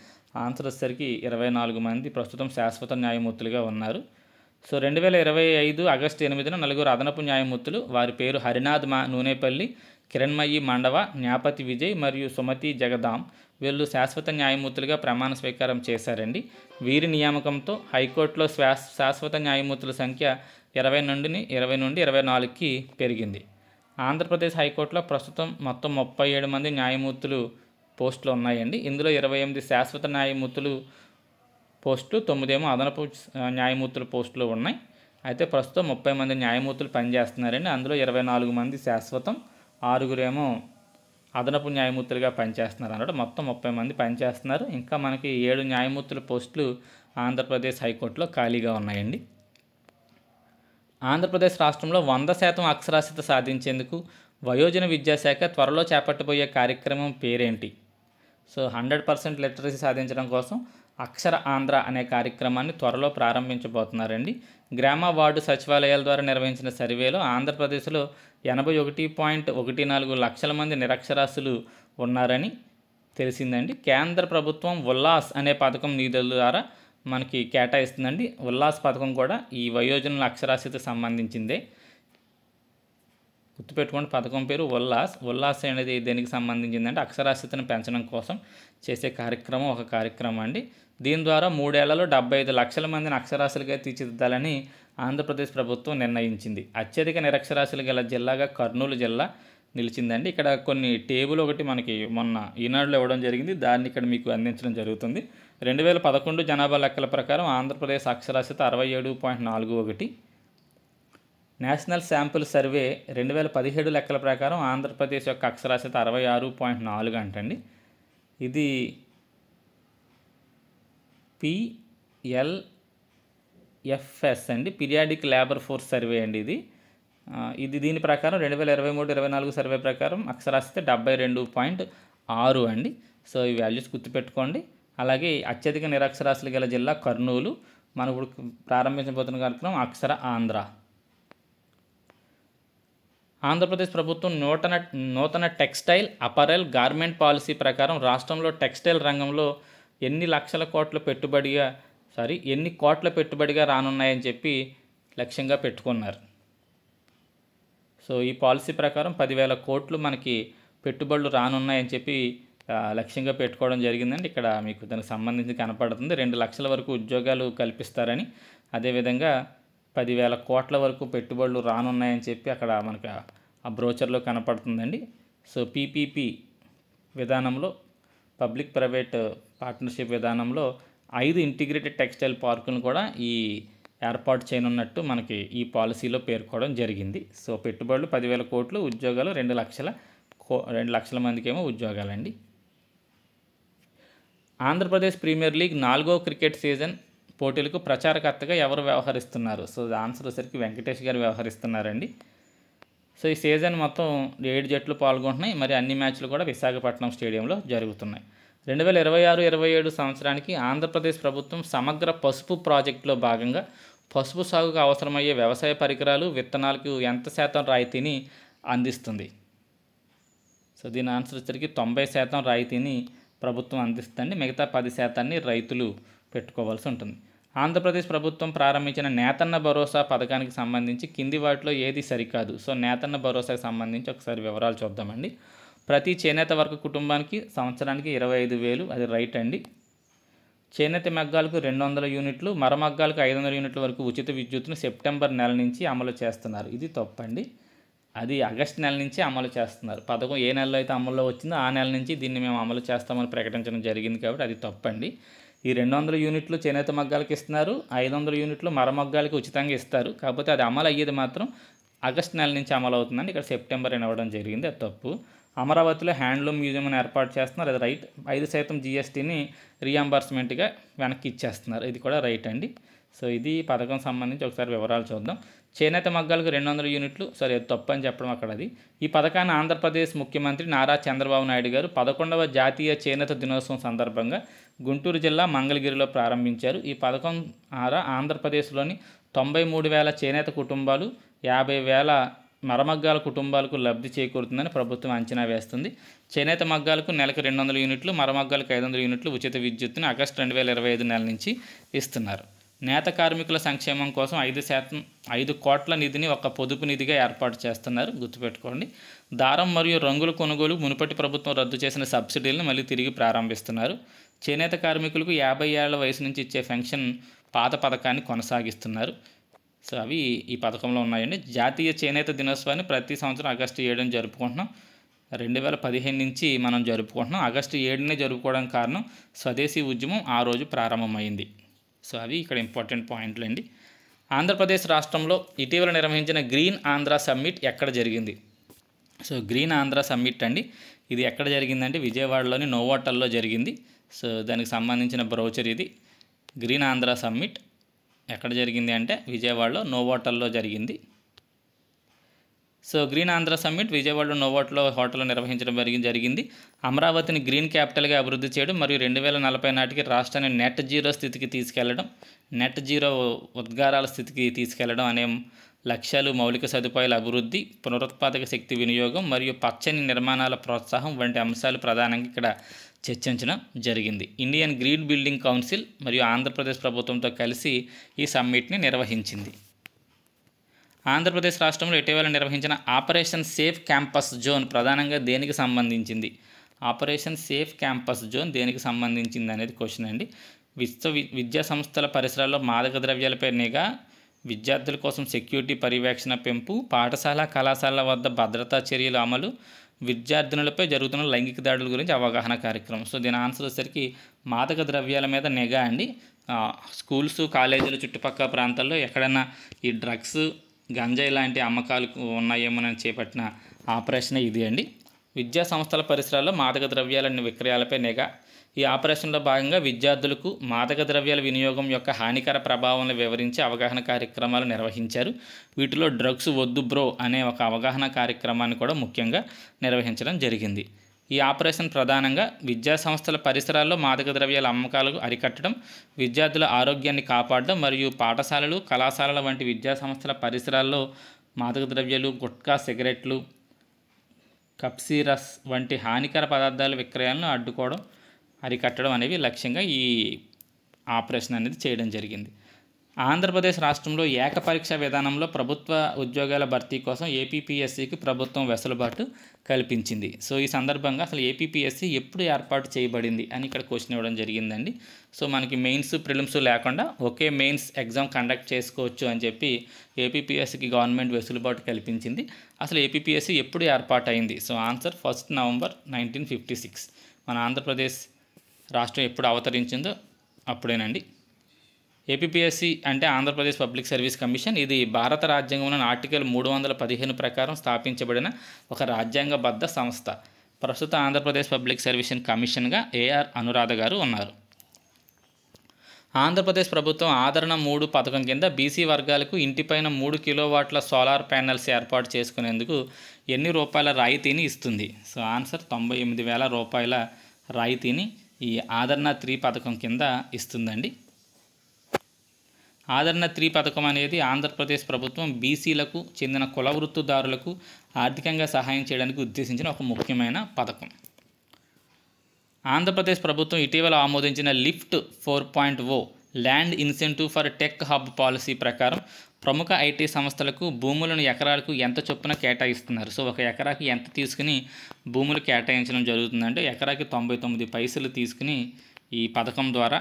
ఆన్సర్ వచ్చేసరికి 24 మంది ప్రస్తుతం శాశ్వత న్యాయమూర్తులుగా ఉన్నారు. సో 2025 ఆగస్టు 8న 4 అదనపు న్యాయమూర్తులు, వారి పేరు హరినాథ్ నూనేపల్లి, కిరణ్మయి మండవ, న్యాపతి విజయ్ మరియు సుమతి జగదాం, వీళ్ళు శాశ్వత న్యాయమూర్తులుగా ప్రమాణ స్వీకారం చేశారండి. వీరి నియామకంతో హైకోర్టులో శాశ్వత న్యాయమూర్తుల సంఖ్య 20 నుండి 24కి పెరిగింది. ఆంధ్రప్రదేశ్ హైకోర్టులో ప్రస్తుతం మొత్తం 37 మంది న్యాయమూర్తులు పోస్టులు ఉన్నాయండి. ఇందులో 28 శాశ్వత న్యాయమూర్తులు పోస్టులు, 9 అదనపు న్యాయమూర్తుల పోస్టులు ఉన్నాయి. అయితే ప్రస్తుతం 30 మంది న్యాయమూర్తులు పనిచేస్తున్నారండి. అందులో 24 మంది శాశ్వతం, 6 అదనపు న్యాయమూర్తులుగా పనిచేస్తున్నారు అన్నట్టు. మొత్తం 30 మంది పనిచేస్తున్నారు. ఇంకా మనకి 7 న్యాయమూర్తుల పోస్టులు ఆంధ్రప్రదేశ్ హైకోర్టులో ఖాళీగా ఉన్నాయండి. ఆంధ్రప్రదేశ్ రాష్ట్రంలో 100% అక్షరాస్యత సాధించేందుకు వయోజన విద్యాశాఖ త్వరలో చేపట్టబోయే కార్యక్రమం పేరేంటి? సో 100% లిటరసీ సాధించడం కోసం అక్షర ఆంధ్ర అనే కార్యక్రమాన్ని త్వరలో ప్రారంభించబోతున్నారండి. గ్రామ వార్డు సచివాలయాల ద్వారా నిర్వహించిన సర్వేలో ఆంధ్రప్రదేశ్లో 81.14 లక్షల మంది నిరక్షరాస్యులు ఉన్నారని తెలిసిందండి. కేంద్ర ప్రభుత్వం ఉల్లాస్ అనే పథకం నిధుల ద్వారా మనకి కేటాయిస్తుందండి. ఉల్లాస్ పథకం కూడా ఈ వయోజనుల అక్షరాస్యతకు సంబంధించిందే. గుర్తుపెట్టుకోండి, పథకం పేరు ఉల్లాస్. ఉల్లాస్ అనేది దేనికి సంబంధించిందంటే అక్షరాస్యతను పెంచడం కోసం చేసే కార్యక్రమం, ఒక కార్యక్రమం అండి. దీని ద్వారా 3 ఏళ్లలో 75 లక్షల మందిని అక్షరాస్యులుగా తీర్చిదిద్దాలని ఆంధ్రప్రదేశ్ ప్రభుత్వం నిర్ణయించింది. అత్యధిక నిరక్షరాస్యులు గల జిల్లాగా కర్నూలు జిల్లా నిలిచిందండి. ఇక్కడ కొన్ని టేబుల్ ఒకటి మనకి మొన్న ఈనాడులో ఇవ్వడం జరిగింది, దాన్ని ఇక్కడ మీకు అందించడం జరుగుతుంది. 2011 జనాభా లెక్కల ప్రకారం ఆంధ్రప్రదేశ్ అక్షరాస్యత 67.41. నేషనల్ శాంపుల్ సర్వే 2017 లెక్కల ప్రకారం ఆంధ్రప్రదేశ్ యొక్క అక్షరాస్యత 66.4 అంటండి. ఇది PLFS అండి, పీరియాడిక్ లేబర్ ఫోర్స్ సర్వే అండి. ఇది దీని ప్రకారం 2023-24 సర్వే ప్రకారం అక్షరాస్యత 72.6 అండి. సో ఈ వాల్యూస్ గుర్తుపెట్టుకోండి. అలాగే అత్యధిక నిరక్షరాస్యులు గల జిల్లా కర్నూలు. మనం ఇప్పుడు ప్రారంభించబోతున్న కార్యక్రమం అక్షర ఆంధ్ర. ఆంధ్రప్రదేశ్ ప్రభుత్వం నూతన టెక్స్టైల్, అపరెల్, గార్మెంట్ పాలసీ ప్రకారం రాష్ట్రంలో టెక్స్టైల్ రంగంలో ఎన్ని కోట్ల పెట్టుబడిగా రానున్నాయని చెప్పి లక్ష్యంగా పెట్టుకున్నారు. సో ఈ పాలసీ ప్రకారం 10,000 కోట్లు మనకి పెట్టుబడులు రానున్నాయని చెప్పి లక్ష్యంగా పెట్టుకోవడం జరిగిందండి. ఇక్కడ మీకు దానికి సంబంధించి కనపడుతుంది. 2 లక్షల వరకు ఉద్యోగాలు కల్పిస్తారని, అదేవిధంగా 10,000 కోట్ల వరకు పెట్టుబడులు రానున్నాయని చెప్పి అక్కడ మనకు ఆ బ్రోచర్లో కనపడుతుందండి. సో PPP విధానంలో, పబ్లిక్ ప్రైవేట్ పార్ట్నర్షిప్ విధానంలో 5 ఇంటిగ్రేటెడ్ టెక్స్టైల్ పార్కులను కూడా ఈ ఏర్పాటు చేయనున్నట్టు మనకి ఈ పాలసీలో పేర్కోవడం జరిగింది. సో పెట్టుబడులు 10,000 కోట్లు, ఉద్యోగాలు 2 లక్షల 2 లక్షల మందికేమో ఉద్యోగాలండి. ఆంధ్రప్రదేశ్ ప్రీమియర్ లీగ్ 4వ క్రికెట్ సీజన్ పోటీలకు ప్రచారకర్తగా ఎవరు వ్యవహరిస్తున్నారు? సో ఆన్సర్ వచ్చేసరికి వెంకటేష్ గారు వ్యవహరిస్తున్నారండి. సో ఈ సీజన్ మొత్తం 7 జట్లు పాల్గొంటున్నాయి. మరి అన్ని మ్యాచ్లు కూడా విశాఖపట్నం స్టేడియంలో జరుగుతున్నాయి. 2026-27 సంవత్సరానికి ఆంధ్రప్రదేశ్ ప్రభుత్వం సమగ్ర పసుపు ప్రాజెక్టులో భాగంగా పసుపు సాగుకు అవసరమయ్యే వ్యవసాయ పరికరాలు, విత్తనాలకు ఎంత శాతం రాయితీని అందిస్తుంది? సో దీని ఆన్సర్ వచ్చేసరికి 90% రాయితీని ప్రభుత్వం అందిస్తుంది. మిగతా 10% రైతులు పెట్టుకోవాల్సి ఉంటుంది. ఆంధ్రప్రదేశ్ ప్రభుత్వం ప్రారంభించిన నేతన్న భరోసా పథకానికి సంబంధించి కింది వాటిలో ఏది సరికాదు? సో నేతన్న భరోసాకు సంబంధించి ఒకసారి వివరాలు చూద్దామండి. ప్రతి చేనేత వర్గ కుటుంబానికి సంవత్సరానికి 25,000, అది రైట్ అండి. చేనేత మగ్గాలకు 200 యూనిట్లు, మరమగ్గాలకు 500 యూనిట్ల వరకు ఉచిత విద్యుత్తును సెప్టెంబర్ నెల నుంచి అమలు చేస్తున్నారు. ఇది తప్పండి. అది ఆగస్టు నెల నుంచి అమలు చేస్తున్నారు. పథకం ఏ నెలలో అయితే అమల్లో వచ్చిందో ఆ నెల నుంచి దీన్ని మేము అమలు చేస్తామని ప్రకటించడం జరిగింది కాబట్టి అది తప్పండి. ఈ 200 యూనిట్లు చేనేత మగ్గాలకు ఇస్తున్నారు, 500 యూనిట్లు మరమగ్గాలకు ఉచితంగా ఇస్తారు. కాకపోతే అది అమలు అయ్యేది మాత్రం ఆగస్టు నెల నుంచి అమలు అవుతుందండి. ఇక్కడ సెప్టెంబర్ అని ఇవ్వడం జరిగింది, అది తప్పు. అమరావతిలో హ్యాండ్లూమ్ మ్యూజియం అని ఏర్పాటు చేస్తున్నారు, అది రైట్. 5% GSTని రీఎంబర్స్మెంట్గా వెనక్కి ఇచ్చేస్తున్నారు, ఇది కూడా రైట్ అండి. సో ఇది పథకం సంబంధించి ఒకసారి వివరాలు చూద్దాం. చేనేత మగ్గాలకు 200 యూనిట్లు, సరే అది తప్పు అని చెప్పడం అక్కడ అది. ఈ పథకాన్ని ఆంధ్రప్రదేశ్ ముఖ్యమంత్రి నారా చంద్రబాబు నాయుడు గారు 11వ జాతీయ చేనేత దినోత్సవం సందర్భంగా గుంటూరు జిల్లా మంగళగిరిలో ప్రారంభించారు. ఈ పథకం ద్వారా ఆంధ్రప్రదేశ్లోని 93,000 చేనేత కుటుంబాలు, 50,000 మరమగ్గాల కుటుంబాలకు లబ్ధి చేకూరుతుందని ప్రభుత్వం అంచనా వేస్తుంది. చేనేత మగ్గాలకు నెలకు 200 యూనిట్లు, మరమగ్గాలకు 500 యూనిట్లు ఉచిత విద్యుత్తుని ఆగస్టు 2025 నెల నుంచి ఇస్తున్నారు. నేత కార్మికుల సంక్షేమం కోసం 5 కోట్ల నిధిని ఒక పొదుపు నిధిగా ఏర్పాటు చేస్తున్నారు, గుర్తుపెట్టుకోండి. దారం మరియు రంగుల కొనుగోలు మునుపటి ప్రభుత్వం రద్దు చేసిన సబ్సిడీలను మళ్ళీ తిరిగి ప్రారంభిస్తున్నారు. చేనేత కార్మికులకు 50 ఏళ్ల వయసు నుంచి ఇచ్చే పెన్షన్ పాత పథకాన్ని కొనసాగిస్తున్నారు. సో అవి ఈ పథకంలో ఉన్నాయండి. జాతీయ చేనేత దినోత్సవాన్ని ప్రతి సంవత్సరం ఆగస్టు 7న జరుపుకుంటున్నాం. 2015 నుంచి మనం జరుపుకుంటున్నాం. ఆగస్టు 7నే జరుపుకోవడానికి కారణం స్వదేశీ ఉద్యమం ఆ రోజు ప్రారంభమైంది. సో అవి ఇక్కడ ఇంపార్టెంట్ పాయింట్లు అండి. ఆంధ్రప్రదేశ్ రాష్ట్రంలో ఇటీవల నిర్వహించిన గ్రీన్ ఆంధ్ర సమ్మిట్ ఎక్కడ జరిగింది? సో గ్రీన్ ఆంధ్ర సమ్మిట్ అండి, ఇది ఎక్కడ జరిగిందంటే విజయవాడలోని నోవాటల్లో జరిగింది. సో దానికి సంబంధించిన బ్రౌచర్ ఇది. గ్రీన్ ఆంధ్ర సమ్మిట్ ఎక్కడ జరిగింది అంటే విజయవాడలో నోవాటల్లో జరిగింది. సో గ్రీన్ ఆంధ్ర సమ్మిట్ విజయవాడలో నోవాటల్లో హోటల్లో నిర్వహించడం జరిగింది. అమరావతిని గ్రీన్ క్యాపిటల్గా అభివృద్ధి చేయడం మరియు 2040 నాటికి రాష్ట్రాన్ని నెట్ జీరో స్థితికి తీసుకెళ్లడం, నెట్ జీరో ఉద్గారాల స్థితికి తీసుకెళ్లడం అనే లక్ష్యాలు, మౌలిక సదుపాయాల అభివృద్ధి, పునరుత్పాదక శక్తి వినియోగం మరియు పచ్చని నిర్మాణాల ప్రోత్సాహం వంటి అంశాలు ప్రధానంగా ఇక్కడ చర్చించడం జరిగింది. ఇండియన్ గ్రీన్ బిల్డింగ్ కౌన్సిల్ మరియు ఆంధ్రప్రదేశ్ ప్రభుత్వంతో కలిసి ఈ సమ్మిట్ని నిర్వహించింది. ఆంధ్రప్రదేశ్ రాష్ట్రంలో ఇటీవల నిర్వహించిన ఆపరేషన్ సేఫ్ క్యాంపస్ జోన్ ప్రధానంగా దేనికి సంబంధించింది? ఆపరేషన్ సేఫ్ క్యాంపస్ జోన్ దేనికి సంబంధించింది అనేది క్వశ్చన్ అండి. విద్యా సంస్థల పరిసరాల్లో మాదక ద్రవ్యాలపై నిఘా, విద్యార్థుల కోసం సెక్యూరిటీ పర్యవేక్షణ పెంపు, పాఠశాల కళాశాలల వద్ద భద్రతా చర్యల అమలు, విద్యార్థినులపై జరుగుతున్న లైంగిక దాడుల గురించి అవగాహన కార్యక్రమం. సో దీని ఆన్సర్ వచ్చేసరికి మాదక ద్రవ్యాల మీద నిఘా అండి. స్కూల్స్, కాలేజీలు చుట్టుపక్కల ప్రాంతాల్లో ఎక్కడైనా ఈ డ్రగ్స్, గంజాయి లాంటి అమ్మకాలు ఉన్నాయేమోనని చేపట్టిన ఆపరేషన్ ఇది అండి. విద్యా సంస్థల పరిసరాల్లో మాదక ద్రవ్యాల విక్రయాలపై నిఘా. ఈ ఆపరేషన్లో భాగంగా విద్యార్థులకు మాదక ద్రవ్యాల వినియోగం యొక్క హానికర ప్రభావాలను వివరించి అవగాహన కార్యక్రమాలు నిర్వహించారు. వీటిలో డ్రగ్స్ వద్దు బ్రో అనే ఒక అవగాహన కార్యక్రమాన్ని కూడా ముఖ్యంగా నిర్వహించడం జరిగింది. ఈ ఆపరేషన్ ప్రధానంగా విద్యా సంస్థల పరిసరాల్లో మాదక ద్రవ్యాల అమ్మకాలకు అరికట్టడం, విద్యార్థుల ఆరోగ్యాన్ని కాపాడడం మరియు పాఠశాలలు, కళాశాలల వంటి విద్యా సంస్థల పరిసరాల్లో మాదక ద్రవ్యాలు, గుట్కా, సిగరెట్లు, కప్సిరస్ వంటి హానికర పదార్థాల విక్రయాలను అడ్డుకోవడం, అరికట్టడం అనేవి లక్ష్యంగా ఈ ఆపరేషన్ అనేది చేయడం జరిగింది. ఆంధ్రప్రదేశ్ రాష్ట్రంలో ఏకపరీక్ష విధానంలో ప్రభుత్వ ఉద్యోగాల భర్తీ కోసం ఏపీపీఎస్సీకి ప్రభుత్వం వెసులుబాటు కల్పించింది. సో ఈ సందర్భంగా అసలు ఏపీపీఎస్సీ ఎప్పుడు ఏర్పాటు చేయబడింది అని ఇక్కడ క్వశ్చన్ ఇవ్వడం జరిగిందండి. సో మనకి మెయిన్స్, ప్రిలిమ్స్ లేకుండా ఒకే మెయిన్స్ ఎగ్జామ్ కండక్ట్ చేసుకోవచ్చు అని చెప్పి ఏపీపీఎస్సీకి గవర్నమెంట్ వెసులుబాటు కల్పించింది. అసలు ఏపీపీఎస్సీ ఎప్పుడు ఏర్పాటు అయింది? So answer 1 November 1956. మన ఆంధ్రప్రదేశ్ రాష్ట్రం ఎప్పుడు అవతరించిందో అప్పుడేనండి. ఏపీపీఎస్సీ అంటే ఆంధ్రప్రదేశ్ పబ్లిక్ సర్వీస్ కమిషన్. ఇది భారత రాజ్యాంగంలోని ఆర్టికల్ 315 ప్రకారం స్థాపించబడిన ఒక రాజ్యాంగబద్ధ సంస్థ. ప్రస్తుత ఆంధ్రప్రదేశ్ పబ్లిక్ సర్వీస్ కమిషన్గా ఏఆర్ అనురాధ గారు ఉన్నారు. ఆంధ్రప్రదేశ్ ప్రభుత్వం ఆదరణ 3 పథకం కింద బీసీ వర్గాలకు ఇంటిపైన 3 కిలోవాట్ల సోలార్ ప్యానెల్స్ ఏర్పాటు చేసుకునేందుకు ఎన్ని రూపాయల రాయితీని ఇస్తుంది? సో ఆన్సర్ 98,000 రూపాయల రాయితీని ఈ ఆదరణ 3 పథకం కింద ఇస్తుందండి. ఆదరణ 3 పథకం అనేది ఆంధ్రప్రదేశ్ ప్రభుత్వం బీసీలకు చెందిన కుల వృత్తిదారులకు ఆర్థికంగా సహాయం చేయడానికి ఉద్దేశించిన ఒక ముఖ్యమైన పథకం. ఆంధ్రప్రదేశ్ ప్రభుత్వం ఇటీవల ఆమోదించిన lift 4.0 land incentive for tech hub policy ప్రకారం ప్రముఖ ఐటీ సంస్థలకు భూములను ఎకరాలకు ఎంత చొప్పున కేటాయిస్తున్నారు? సో ఒక ఎకరాకి ఎంత తీసుకుని భూములు కేటాయించడం జరుగుతుందంటే ఎకరాకి 99 పైసలు తీసుకుని ఈ పథకం ద్వారా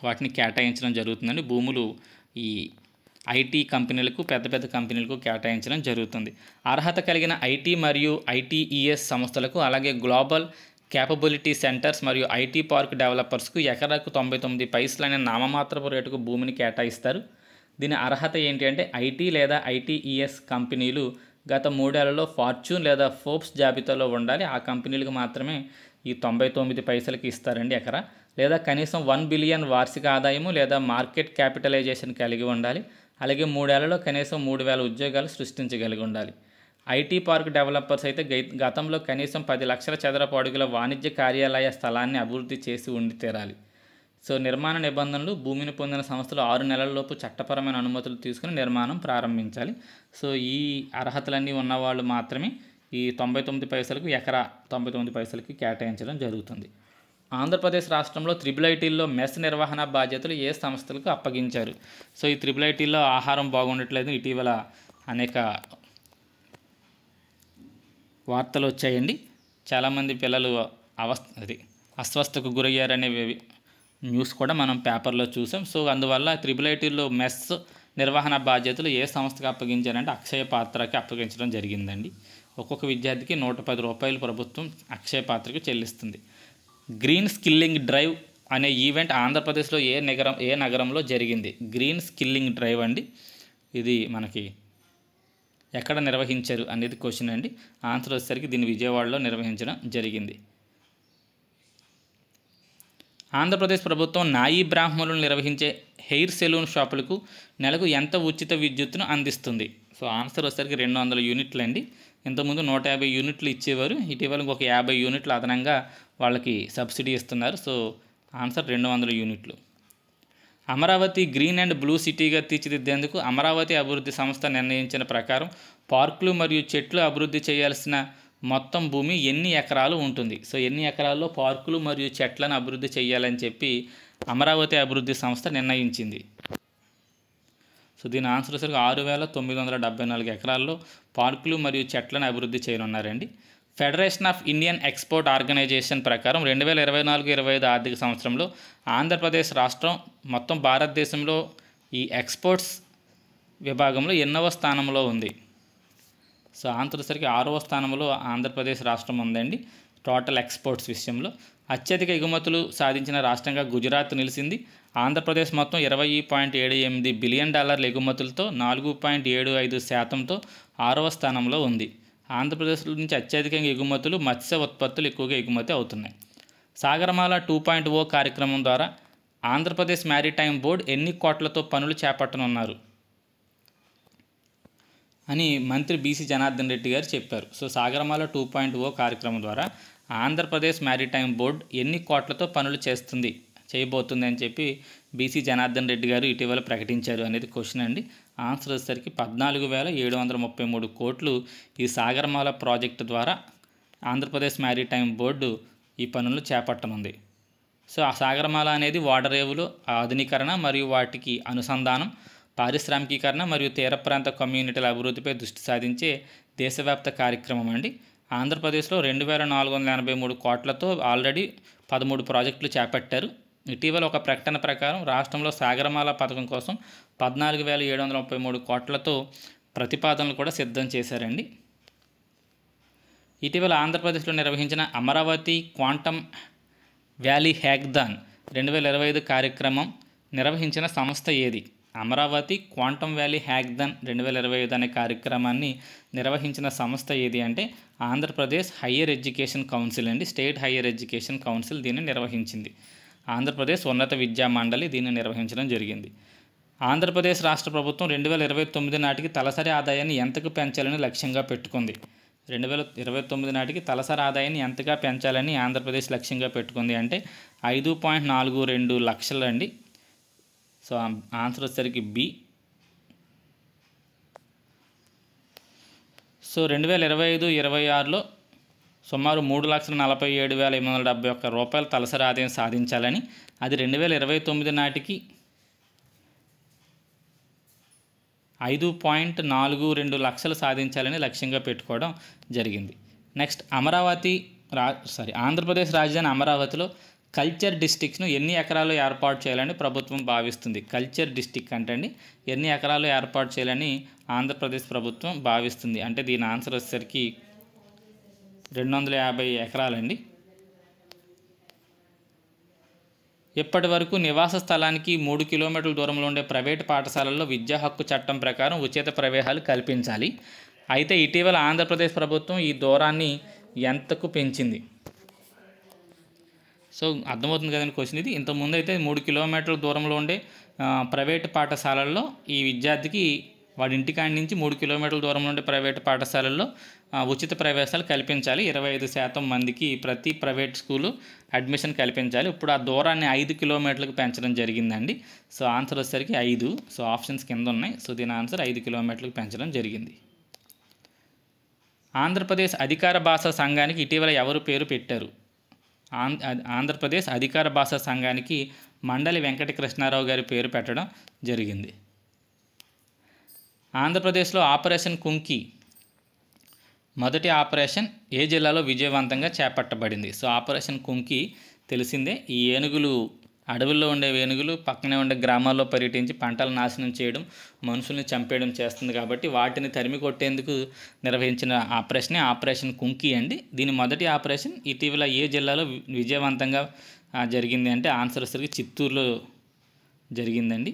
వాటిని కేటాయించడం జరుగుతుందండి. భూములు ఈ ఐటీ కంపెనీలకు, పెద్ద పెద్ద కంపెనీలకు కేటాయించడం జరుగుతుంది. అర్హత కలిగిన ఐటీ మరియు ఐటీఈఎస్ సంస్థలకు, అలాగే గ్లోబల్ క్యాపబిలిటీ సెంటర్స్ మరియు ఐటీ పార్క్ డెవలపర్స్కు ఎకరాకు 99 పైసలు అనే నామమాత్రపు రేటుకు భూమిని కేటాయిస్తారు. దీని అర్హత ఏంటి అంటే ఐటీ లేదా ఐటీఈఎస్ కంపెనీలు గత 3 ఏళ్లలో ఫార్చ్యూన్ లేదా ఫోర్బ్స్ జాబితాలో ఉండాలి. ఆ కంపెనీలకు మాత్రమే ఈ 99 పైసలకి ఇస్తారండి ఎకరా. లేదా కనీసం 1 బిలియన్ వార్షిక ఆదాయము లేదా మార్కెట్ క్యాపిటలైజేషన్ కలిగి ఉండాలి. అలాగే 3 ఏళ్లలో కనీసం 3,000 ఉద్యోగాలు సృష్టించగలిగి ఉండాలి. ఐటీ పార్క్ డెవలపర్స్ అయితే గతంలో కనీసం 10 లక్షల చదరపు అడుగుల వాణిజ్య కార్యాలయ స్థలాన్ని అభివృద్ధి చేసి ఉండి తీరాలి. సో నిర్మాణ నిబంధనలు భూమిని పొందిన సంస్థలు 6 నెలలలోపు చట్టపరమైన అనుమతులు తీసుకుని నిర్మాణం ప్రారంభించాలి. సో ఈ అర్హతలన్నీ ఉన్నవాళ్ళు మాత్రమే ఈ 99 పైసలకు ఎకరా 99 పైసలకి కేటాయించడం జరుగుతుంది. ఆంధ్రప్రదేశ్ రాష్ట్రంలో IIITలో మెస్ నిర్వహణ బాధ్యతలు ఏ సంస్థలకు అప్పగించారు? సో ఈ IIITలో ఆహారం బాగుండట్లేదు, ఇటీవల అనేక వార్తలు వచ్చాయండి. చాలామంది పిల్లలు అస్వస్థకు గురయ్యారనే న్యూస్ కూడా మనం పేపర్లో చూసాం. సో అందువల్ల IIITలో మెస్ నిర్వహణ బాధ్యతలు ఏ సంస్థకు అప్పగించారంటే అక్షయ పాత్రకి అప్పగించడం జరిగిందండి. ఒక్కొక్క విద్యార్థికి 110 రూపాయలు ప్రభుత్వం అక్షయ పాత్రకి చెల్లిస్తుంది. గ్రీన్ స్కిల్లింగ్ డ్రైవ్ అనే ఈవెంట్ ఆంధ్రప్రదేశ్లో ఏ నగరంలో జరిగింది? గ్రీన్ స్కిల్లింగ్ డ్రైవ్ అండి. ఇది మనకి ఎక్కడ నిర్వహించారు అనేది క్వశ్చన్ అండి. ఆన్సర్ వచ్చేసరికి దీన్ని విజయవాడలో నిర్వహించడం జరిగింది. ఆంధ్రప్రదేశ్ ప్రభుత్వం నాయీ బ్రాహ్మణులు నిర్వహించే హెయిర్ సెలూన్ షాపులకు నెలకు ఎంత ఉచిత విద్యుత్తును అందిస్తుంది? సో ఆన్సర్ వచ్చేసరికి 200 యూనిట్లు అండి. ఇంతకుముందు 150 యూనిట్లు ఇచ్చేవారు, ఇటీవల ఒక 50 యూనిట్లు అదనంగా వాళ్ళకి సబ్సిడీ ఇస్తున్నారు. సో ఆన్సర్ 200 యూనిట్లు. అమరావతి గ్రీన్ అండ్ బ్లూ సిటీగా తీర్చిదిద్దేందుకు అమరావతి అభివృద్ధి సంస్థ నిర్ణయించిన ప్రకారం పార్కులు మరియు చెట్లు అభివృద్ధి చేయాల్సిన మొత్తం భూమి ఎన్ని ఎకరాలు ఉంటుంది? సో ఎన్ని ఎకరాల్లో పార్కులు మరియు చెట్లను అభివృద్ధి చేయాలని చెప్పి అమరావతి అభివృద్ధి సంస్థ నిర్ణయించింది? సో దీని ఆన్సర్ వచ్చేసరికి 6,974 ఎకరాల్లో పార్కులు మరియు చెట్లను అభివృద్ధి చేయనున్నారండి. Federation of Indian export organisation ప్రకారం 2024-25 ఆర్థిక సంవత్సరంలో ఆంధ్రప్రదేశ్ రాష్ట్రం మొత్తం భారతదేశంలో ఈ ఎక్స్పోర్ట్స్ విభాగంలో ఎన్నవ స్థానంలో ఉంది? సో ఆన్సర్ వచ్చేసరికి 6వ స్థానంలో ఆంధ్రప్రదేశ్ రాష్ట్రం ఉందండి టోటల్ ఎక్స్పోర్ట్స్ విషయంలో. అత్యధిక ఎగుమతులు సాధించిన రాష్ట్రంగా గుజరాత్ నిలిచింది. ఆంధ్రప్రదేశ్ మొత్తం $20.78 బిలియన్ ఎగుమతులతో 4.75%తో 6వ స్థానంలో ఉంది. ఆంధ్రప్రదేశ్ నుంచి అత్యధికంగా ఎగుమతులు మత్స్య ఉత్పత్తులు ఎక్కువగా ఎగుమతి అవుతున్నాయి. సాగరమాల 2.0 కార్యక్రమం ద్వారా ఆంధ్రప్రదేశ్ మ్యారిటైమ్ బోర్డు ఎన్ని కోట్లతో పనులు చేపట్టనున్నారు అని మంత్రి బీసీ జనార్దన్ రెడ్డి గారు చెప్పారు. సో సాగరమాల 2.0 కార్యక్రమం ద్వారా ఆంధ్రప్రదేశ్ మ్యారిటైమ్ బోర్డు ఎన్ని కోట్లతో పనులు చేయబోతుంది అని చెప్పి బీసీ జనార్దన్ రెడ్డి గారు ఇటీవల ప్రకటించారు అనేది క్వశ్చన్ అండి. ఆన్సర్ వచ్చేసరికి 14,733 కోట్లు ఈ సాగరమాల ప్రాజెక్టు ద్వారా ఆంధ్రప్రదేశ్ మ్యారిటైమ్ బోర్డు ఈ పనులు చేపట్టనుంది. సో ఆ సాగరమాల అనేది ఓడరేవులు ఆధునీకరణ మరియు వాటికి అనుసంధానం, పారిశ్రామికీకరణ మరియు తీర ప్రాంత కమ్యూనిటీల అభివృద్ధిపై దృష్టి సాధించే దేశవ్యాప్త కార్యక్రమం అండి. ఆంధ్రప్రదేశ్లో 2,483 కోట్లతో ఆల్రెడీ 13 ప్రాజెక్టులు చేపట్టారు. ఇటీవల ఒక ప్రకటన ప్రకారం రాష్ట్రంలో సాగరమాల పథకం కోసం 14,733 కోట్లతో ప్రతిపాదనలు కూడా సిద్ధం చేశారండి. ఇటీవల ఆంధ్రప్రదేశ్లో నిర్వహించిన అమరావతి క్వాంటమ్ వ్యాలీ హ్యాకథాన్ 2025 కార్యక్రమం నిర్వహించిన సంస్థ ఏది? అమరావతి క్వాంటమ్ వ్యాలీ హ్యాక్థాన్ 2025 అనే కార్యక్రమాన్ని నిర్వహించిన సంస్థ ఏది అంటే ఆంధ్రప్రదేశ్ హయ్యర్ ఎడ్యుకేషన్ కౌన్సిల్ అండి. స్టేట్ హయ్యర్ ఎడ్యుకేషన్ కౌన్సిల్ దీన్ని నిర్వహించింది. ఆంధ్రప్రదేశ్ ఉన్నత విద్యా మండలి దీన్ని నిర్వహించడం జరిగింది. ఆంధ్రప్రదేశ్ రాష్ట్ర ప్రభుత్వం 2029 నాటికి తలసరి ఆదాయాన్ని ఎంతకు పెంచాలని లక్ష్యంగా పెట్టుకుంది? 2029 నాటికి తలసరి ఆదాయాన్ని ఎంతగా పెంచాలని ఆంధ్రప్రదేశ్ లక్ష్యంగా పెట్టుకుంది అంటే 5.42 లక్షలు అండి. సో ఆన్సర్ వచ్చేసరికి బి. సో 2025-26లో సుమారు 3,47,871 రూపాయల తలసరి ఆదాయం సాధించాలని, అది 2029 నాటికి 5.42 లక్షలు సాధించాలని లక్ష్యంగా పెట్టుకోవడం జరిగింది. నెక్స్ట్ ఆంధ్రప్రదేశ్ రాజధాని అమరావతిలో కల్చర్ డిస్ట్రిక్ట్స్ను ఎన్ని ఎకరాలు ఏర్పాటు చేయాలని ప్రభుత్వం భావిస్తుంది? కల్చర్ డిస్ట్రిక్ట్ అంటే అండి ఎన్ని ఎకరాలు ఏర్పాటు చేయాలని ఆంధ్రప్రదేశ్ ప్రభుత్వం భావిస్తుంది అంటే దీని ఆన్సర్ వచ్చేసరికి 250 ఎకరాలండి. ఇప్పటి వరకు నివాస స్థలానికి 3 కిలోమీటర్ల దూరంలో ఉండే ప్రైవేటు పాఠశాలల్లో విద్యా హక్కు చట్టం ప్రకారం ఉచిత ప్రవేశాలు కల్పించాలి. అయితే ఇటీవల ఆంధ్రప్రదేశ్ ప్రభుత్వం ఈ దూరాన్ని ఎంతకు పెంచింది? సో అర్థమవుతుంది కదండి క్వశ్చన్ ఇది. ఇంతకుముందు అయితే 3 కిలోమీటర్ల దూరంలో ఉండే ప్రైవేటు పాఠశాలల్లో ఈ విద్యార్థికి వాడి ఇంటికాడి నుంచి 3 కిలోమీటర్ల దూరంలో ఉండే ప్రైవేటు పాఠశాలల్లో ఉచిత ప్రవేశాలు కల్పించాలి. 25% మందికి ప్రతి ప్రైవేట్ స్కూలు అడ్మిషన్ కల్పించాలి. ఇప్పుడు ఆ దూరాన్ని 5 కిలోమీటర్లకు పెంచడం జరిగిందండి. సో ఆన్సర్ వచ్చేసరికి 5. సో ఆప్షన్స్ కింద ఉన్నాయి. సో దీని ఆన్సర్ 5 కిలోమీటర్లకు పెంచడం జరిగింది. ఆంధ్రప్రదేశ్ అధికార భాషా సంఘానికి ఇటీవల ఎవరు పేరు పెట్టారు? ఆంధ్రప్రదేశ్ అధికార భాషా సంఘానికి మండలి వెంకట కృష్ణారావు గారి పేరు పెట్టడం జరిగింది. ఆంధ్రప్రదేశ్లో ఆపరేషన్ కుంకి మొదటి ఆపరేషన్ ఏ జిల్లాలో విజయవంతంగా చేపట్టబడింది? సో ఆపరేషన్ కుంకి తెలిసిందే. ఈ ఏనుగులు అడవుల్లో ఉండే ఏనుగులు పక్కనే ఉండే గ్రామాల్లో పర్యటించి పంటలు నాశనం చేయడం, మనుషుల్ని చంపేయడం చేస్తుంది కాబట్టి వాటిని తరిమి కొట్టేందుకు నిర్వహించిన ఆపరేషనే ఆపరేషన్ కుంకి అండి. దీని మొదటి ఆపరేషన్ ఇటీవల ఏ జిల్లాలో విజయవంతంగా జరిగింది అంటే ఆన్సర్ వచ్చేసరికి చిత్తూరులో జరిగిందండి.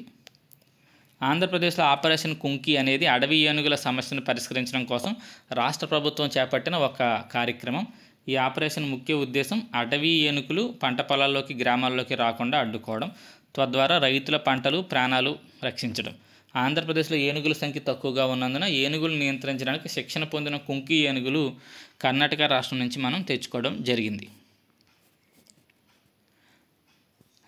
ఆంధ్రప్రదేశ్లో ఆపరేషన్ కుంకి అనేది అడవి ఏనుగుల సమస్యను పరిష్కరించడం కోసం రాష్ట్ర ప్రభుత్వం చేపట్టిన ఒక కార్యక్రమం. ఈ ఆపరేషన్ ముఖ్య ఉద్దేశం అటవీ ఏనుగులు పంట పొలాల్లోకి గ్రామాల్లోకి రాకుండా అడ్డుకోవడం, తద్వారా రైతుల పంటలు ప్రాణాలు రక్షించడం. ఆంధ్రప్రదేశ్లో ఏనుగుల సంఖ్య తక్కువగా ఉన్నందున ఏనుగులు నియంత్రించడానికి శిక్షణ పొందిన కుంకి ఏనుగులు కర్ణాటక రాష్ట్రం నుంచి మనం తెచ్చుకోవడం జరిగింది.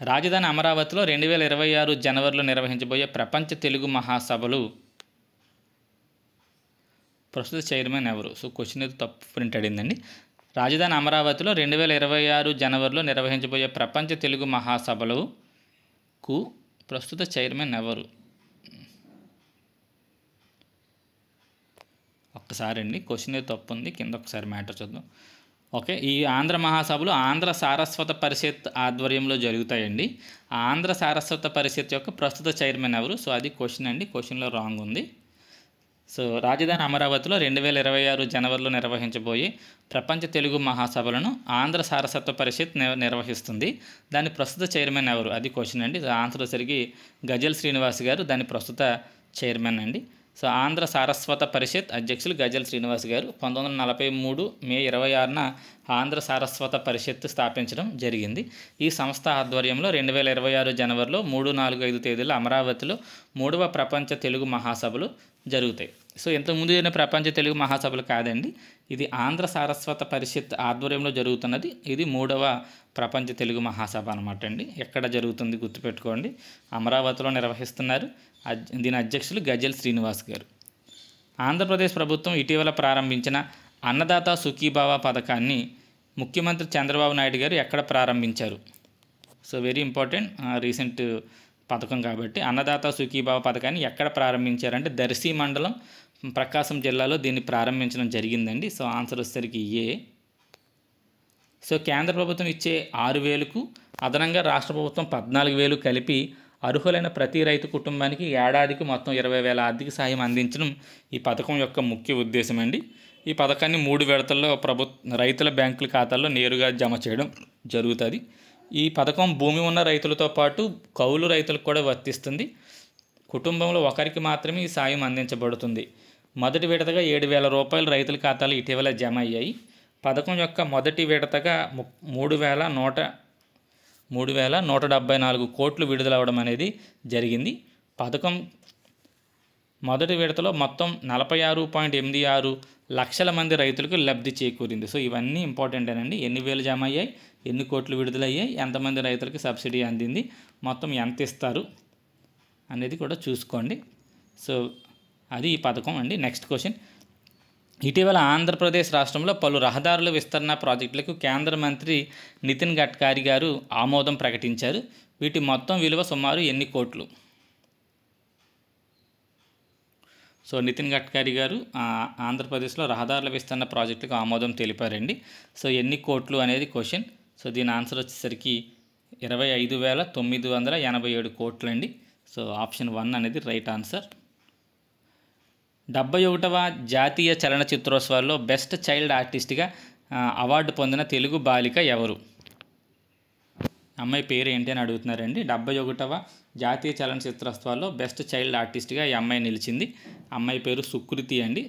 రాజధాని అమరావతిలో 2026 జనవరిలో నిర్వహించబోయే ప్రపంచ తెలుగు మహాసభలు ప్రస్తుత చైర్మన్ ఎవరు? సో క్వశ్చన్ అయితే తప్పు ప్రింట్ అడిందండి. రాజధాని అమరావతిలో 2026 జనవరిలో నిర్వహించబోయే ప్రపంచ తెలుగు మహాసభలకు ప్రస్తుత చైర్మన్ ఎవరు? ఒక్కసారి అండి క్వశ్చన్ అయితే తప్పు ఉంది, కింద ఒకసారి మ్యాటర్ చూద్దాం. ఓకే, ఈ ఆంధ్ర మహాసభలు ఆంధ్ర సారస్వత పరిషత్ ఆధ్వర్యంలో జరుగుతాయండి. ఆంధ్ర సారస్వత పరిషత్ యొక్క ప్రస్తుత చైర్మన్ ఎవరు? సో అది క్వశ్చన్ అండి, క్వశ్చన్లో రాంగ్ ఉంది. సో రాజధాని అమరావతిలో 2026 జనవరిలో నిర్వహించబోయే ప్రపంచ తెలుగు మహాసభలను ఆంధ్ర సారస్వత పరిషత్ నిర్వహిస్తుంది. దాని ప్రస్తుత చైర్మన్ ఎవరు? అది క్వశ్చన్ అండి. ఆన్సర్ వచ్చేసరికి గజల్ శ్రీనివాస్ గారు దాని ప్రస్తుత చైర్మన్ అండి. సో ఆంధ్ర సారస్వత పరిషత్ అధ్యక్షులు గజల్ శ్రీనివాస్ గారు 1943 మే 26న ఆంధ్ర సారస్వత పరిషత్ స్థాపించడం జరిగింది. ఈ సంస్థ ఆధ్వర్యంలో 2026 జనవరిలో 3, 4, 5 తేదీల్లో అమరావతిలో 3వ ప్రపంచ తెలుగు మహాసభలు జరుగుతాయి. సో ఇంతకుముందు జరిగిన ప్రపంచ తెలుగు మహాసభలు కాదండి, ఇది ఆంధ్ర సారస్వత పరిషత్ ఆధ్వర్యంలో జరుగుతున్నది. ఇది 3వ ప్రపంచ తెలుగు మహాసభ అనమాట అండి. ఎక్కడ జరుగుతుంది గుర్తుపెట్టుకోండి, అమరావతిలో నిర్వహిస్తున్నారు. దీని అధ్యక్షులు గజల్ శ్రీనివాస్ గారు. ఆంధ్రప్రదేశ్ ప్రభుత్వం ఇటీవల ప్రారంభించిన అన్నదాత సుఖీభావ పథకాన్ని ముఖ్యమంత్రి చంద్రబాబు నాయుడు గారు ఎక్కడ ప్రారంభించారు? సో వెరీ ఇంపార్టెంట్ రీసెంట్ పథకం కాబట్టి అన్నదాత సుఖీభావ పథకాన్ని ఎక్కడ ప్రారంభించారంటే దర్శి మండలం ప్రకాశం జిల్లాలో దీన్ని ప్రారంభించడం జరిగిందండి. సో ఆన్సర్ వచ్చేసరికి ఏ. సో కేంద్ర ప్రభుత్వం ఇచ్చే 6,000కు అదనంగా రాష్ట్ర ప్రభుత్వం 14,000 కలిపి అర్హులైన ప్రతి రైతు కుటుంబానికి ఏడాదికి మొత్తం 20,000 ఆర్థిక సాయం అందించడం ఈ పథకం యొక్క ముఖ్య ఉద్దేశం అండి. ఈ పథకాన్ని 3 విడతల్లో రైతుల బ్యాంకుల ఖాతాల్లో నేరుగా జమ చేయడం జరుగుతుంది. ఈ పథకం భూమి ఉన్న రైతులతో పాటు కౌలు రైతులకు కూడా వర్తిస్తుంది. కుటుంబంలో ఒకరికి మాత్రమే ఈ సాయం అందించబడుతుంది. మొదటి విడతగా 7,000 రూపాయలు రైతుల ఖాతాలో ఇటీవల జమ అయ్యాయి. పథకం యొక్క మొదటి విడతగా 3,174 కోట్లు విడుదలవ్వడం అనేది జరిగింది. పథకం మొదటి విడతలో మొత్తం 46.86 లక్షల మంది రైతులకు లబ్ధి చేకూరింది. సో ఇవన్నీ ఇంపార్టెంటేనండి. ఎన్ని వేలు జమ అయ్యాయి, ఎన్ని కోట్లు విడుదలయ్యాయి, ఎంతమంది రైతులకు సబ్సిడీ అందింది, మొత్తం ఎంత ఇస్తారు అనేది కూడా చూసుకోండి. సో అది ఈ పథకం అండి. Next question. ఇటీవల ఆంధ్రప్రదేశ్ రాష్ట్రంలో పలు రహదారుల విస్తరణ ప్రాజెక్టులకు కేంద్ర మంత్రి నితిన్ గడ్కరీ గారు ఆమోదం ప్రకటించారు. వీటి మొత్తం విలువ సుమారు ఎన్ని కోట్లు? సో నితిన్ గడ్కరీ గారు ఆంధ్రప్రదేశ్లో రహదారుల విస్తరణ ప్రాజెక్టులకు ఆమోదం తెలిపారండి. సో ఎన్ని కోట్లు అనేది క్వశ్చన్. సో దీని ఆన్సర్ వచ్చేసరికి 25,987 కోట్లు అండి. సో ఆప్షన్ 1 అనేది రైట్ ఆన్సర్. 71వ జాతీయ చలనచిత్రోత్సవాల్లో బెస్ట్ చైల్డ్ ఆర్టిస్ట్గా అవార్డు పొందిన తెలుగు బాలిక ఎవరు? అమ్మాయి పేరు ఏంటి అని అడుగుతున్నారండి. 71వ జాతీయ చలనచిత్రోత్సవాల్లో బెస్ట్ చైల్డ్ ఆర్టిస్ట్గా ఈ అమ్మాయి నిలిచింది. అమ్మాయి పేరు సుకృతి అండి.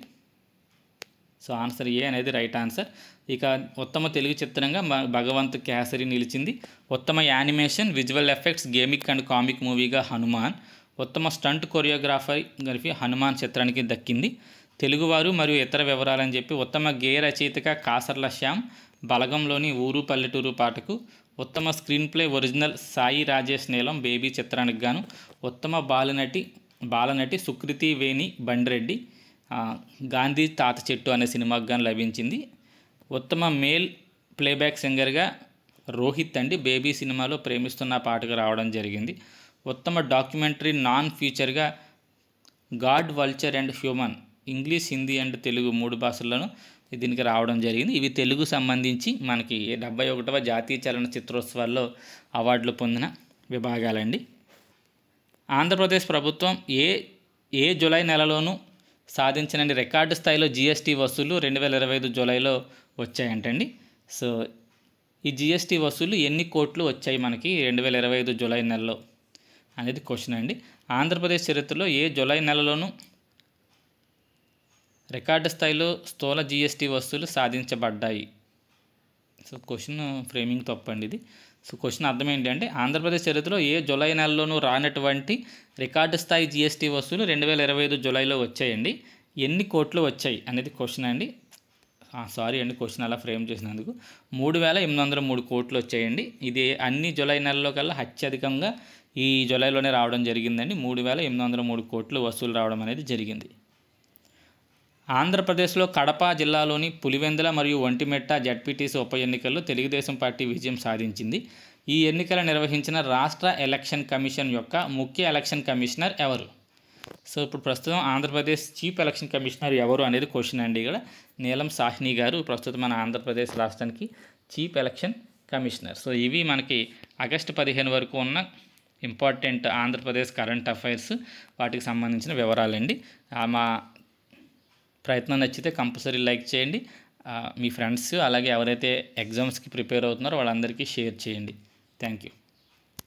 సో ఆన్సర్ ఏ అనేది రైట్ ఆన్సర్. ఇక ఉత్తమ తెలుగు చిత్రంగా భగవంత్ కేసరి నిలిచింది. ఉత్తమ animation, visual effects, gaming and comic మూవీగా హనుమాన్. ఉత్తమ స్టంట్ కొరియోగ్రఫీ హనుమాన్ చిత్రానికి దక్కింది. తెలుగువారు మరియు ఇతర వివరాలని చెప్పి ఉత్తమ గేయ రచయితగా కాసర్ల శ్యామ్, బలగంలోని ఊరు పల్లెటూరు పాటకు. ఉత్తమ screen play original Sai Rajesh నీలం బేబీ చిత్రానికి గాను. ఉత్తమ బాలనటి సుకృతి వేణి బండిరెడ్డి గాంధీ తాత చెట్టు అనే సినిమాకు గాను లభించింది. ఉత్తమ మేల్ ప్లేబ్యాక్ సింగర్గా రోహిత్ అండి బేబీ సినిమాలో ప్రేమిస్తున్న పాటకు రావడం జరిగింది. ఉత్తమ డాక్యుమెంటరీ నాన్ ఫీచర్గా God, vulture and human English, Hindi and Telugu 3 భాషల్లోనూ దీనికి రావడం జరిగింది. ఇవి తెలుగు సంబంధించి మనకి 71వ జాతీయ చలనచిత్రోత్సవాల్లో అవార్డులు పొందిన విభాగాలండి. ఆంధ్రప్రదేశ్ ప్రభుత్వం ఏ జూలై నెలలోనూ సాధించినన్ని రికార్డు స్థాయిలో జీఎస్టీ వసూళ్లు 2025 జూలైలో వచ్చాయంటండి. సో ఈ జీఎస్టీ వసూళ్లు ఎన్ని కోట్లు వచ్చాయి మనకి 2025 జూలై నెలలో అనేది క్వశ్చన్ అండి. ఆంధ్రప్రదేశ్ చరిత్రలో ఏ జూలై నెలలోనూ రికార్డు స్థాయిలో స్థూల జీఎస్టీ వసూలు సాధించబడ్డాయి. సో క్వశ్చన్ ఫ్రేమింగ్ తప్పండి ఇది. సో క్వశ్చన్ అర్థం ఏంటి అంటే ఆంధ్రప్రదేశ్ చరిత్రలో ఏ జూలై నెలలోనూ రానటువంటి రికార్డు స్థాయి జీఎస్టీ వసూలు 2025 జూలైలో వచ్చాయండి. ఎన్ని కోట్లు వచ్చాయి అనేది క్వశ్చన్ అండి. సారీ అండి క్వశ్చన్ అలా ఫ్రేమ్ చేసినందుకు. 3,803 కోట్లు వచ్చాయండి. ఇది అన్ని జూలై నెలలో కల్లా అత్యధికంగా ఈ జూలైలోనే రావడం జరిగిందండి. 3,803 కోట్లు వసూలు రావడం అనేది జరిగింది. ఆంధ్రప్రదేశ్లో కడప జిల్లాలోని పులివెందుల మరియు ఒంటిమిట్ట జడ్పీటీసీ ఉప ఎన్నికల్లో తెలుగుదేశం పార్టీ విజయం సాధించింది. ఈ ఎన్నికలు నిర్వహించిన రాష్ట్ర ఎలక్షన్ కమిషన్ యొక్క ముఖ్య ఎలక్షన్ కమిషనర్ ఎవరు? సో ఇప్పుడు ప్రస్తుతం ఆంధ్రప్రదేశ్ చీఫ్ ఎలక్షన్ కమిషనర్ ఎవరు అనేది క్వశ్చన్ అండి. ఇక్కడ నీలం సాహ్ని గారు ప్రస్తుతం మన ఆంధ్రప్రదేశ్ రాష్ట్రానికి చీఫ్ ఎలక్షన్ కమిషనర్. సో ఇవి మనకి ఆగస్టు 15 వరకు ఉన్న ఇంపార్టెంట్ ఆంధ్రప్రదేశ్ కరెంట్ అఫైర్స్ వాటికి సంబంధించిన వివరాలండి. మా ప్రయత్నం నచ్చితే కంపల్సరీ లైక్ చేయండి. మీ ఫ్రెండ్స్ అలాగే ఎవరైతే ఎగ్జామ్స్కి ప్రిపేర్ అవుతున్నారో వాళ్ళందరికీ షేర్ చేయండి. Thank you.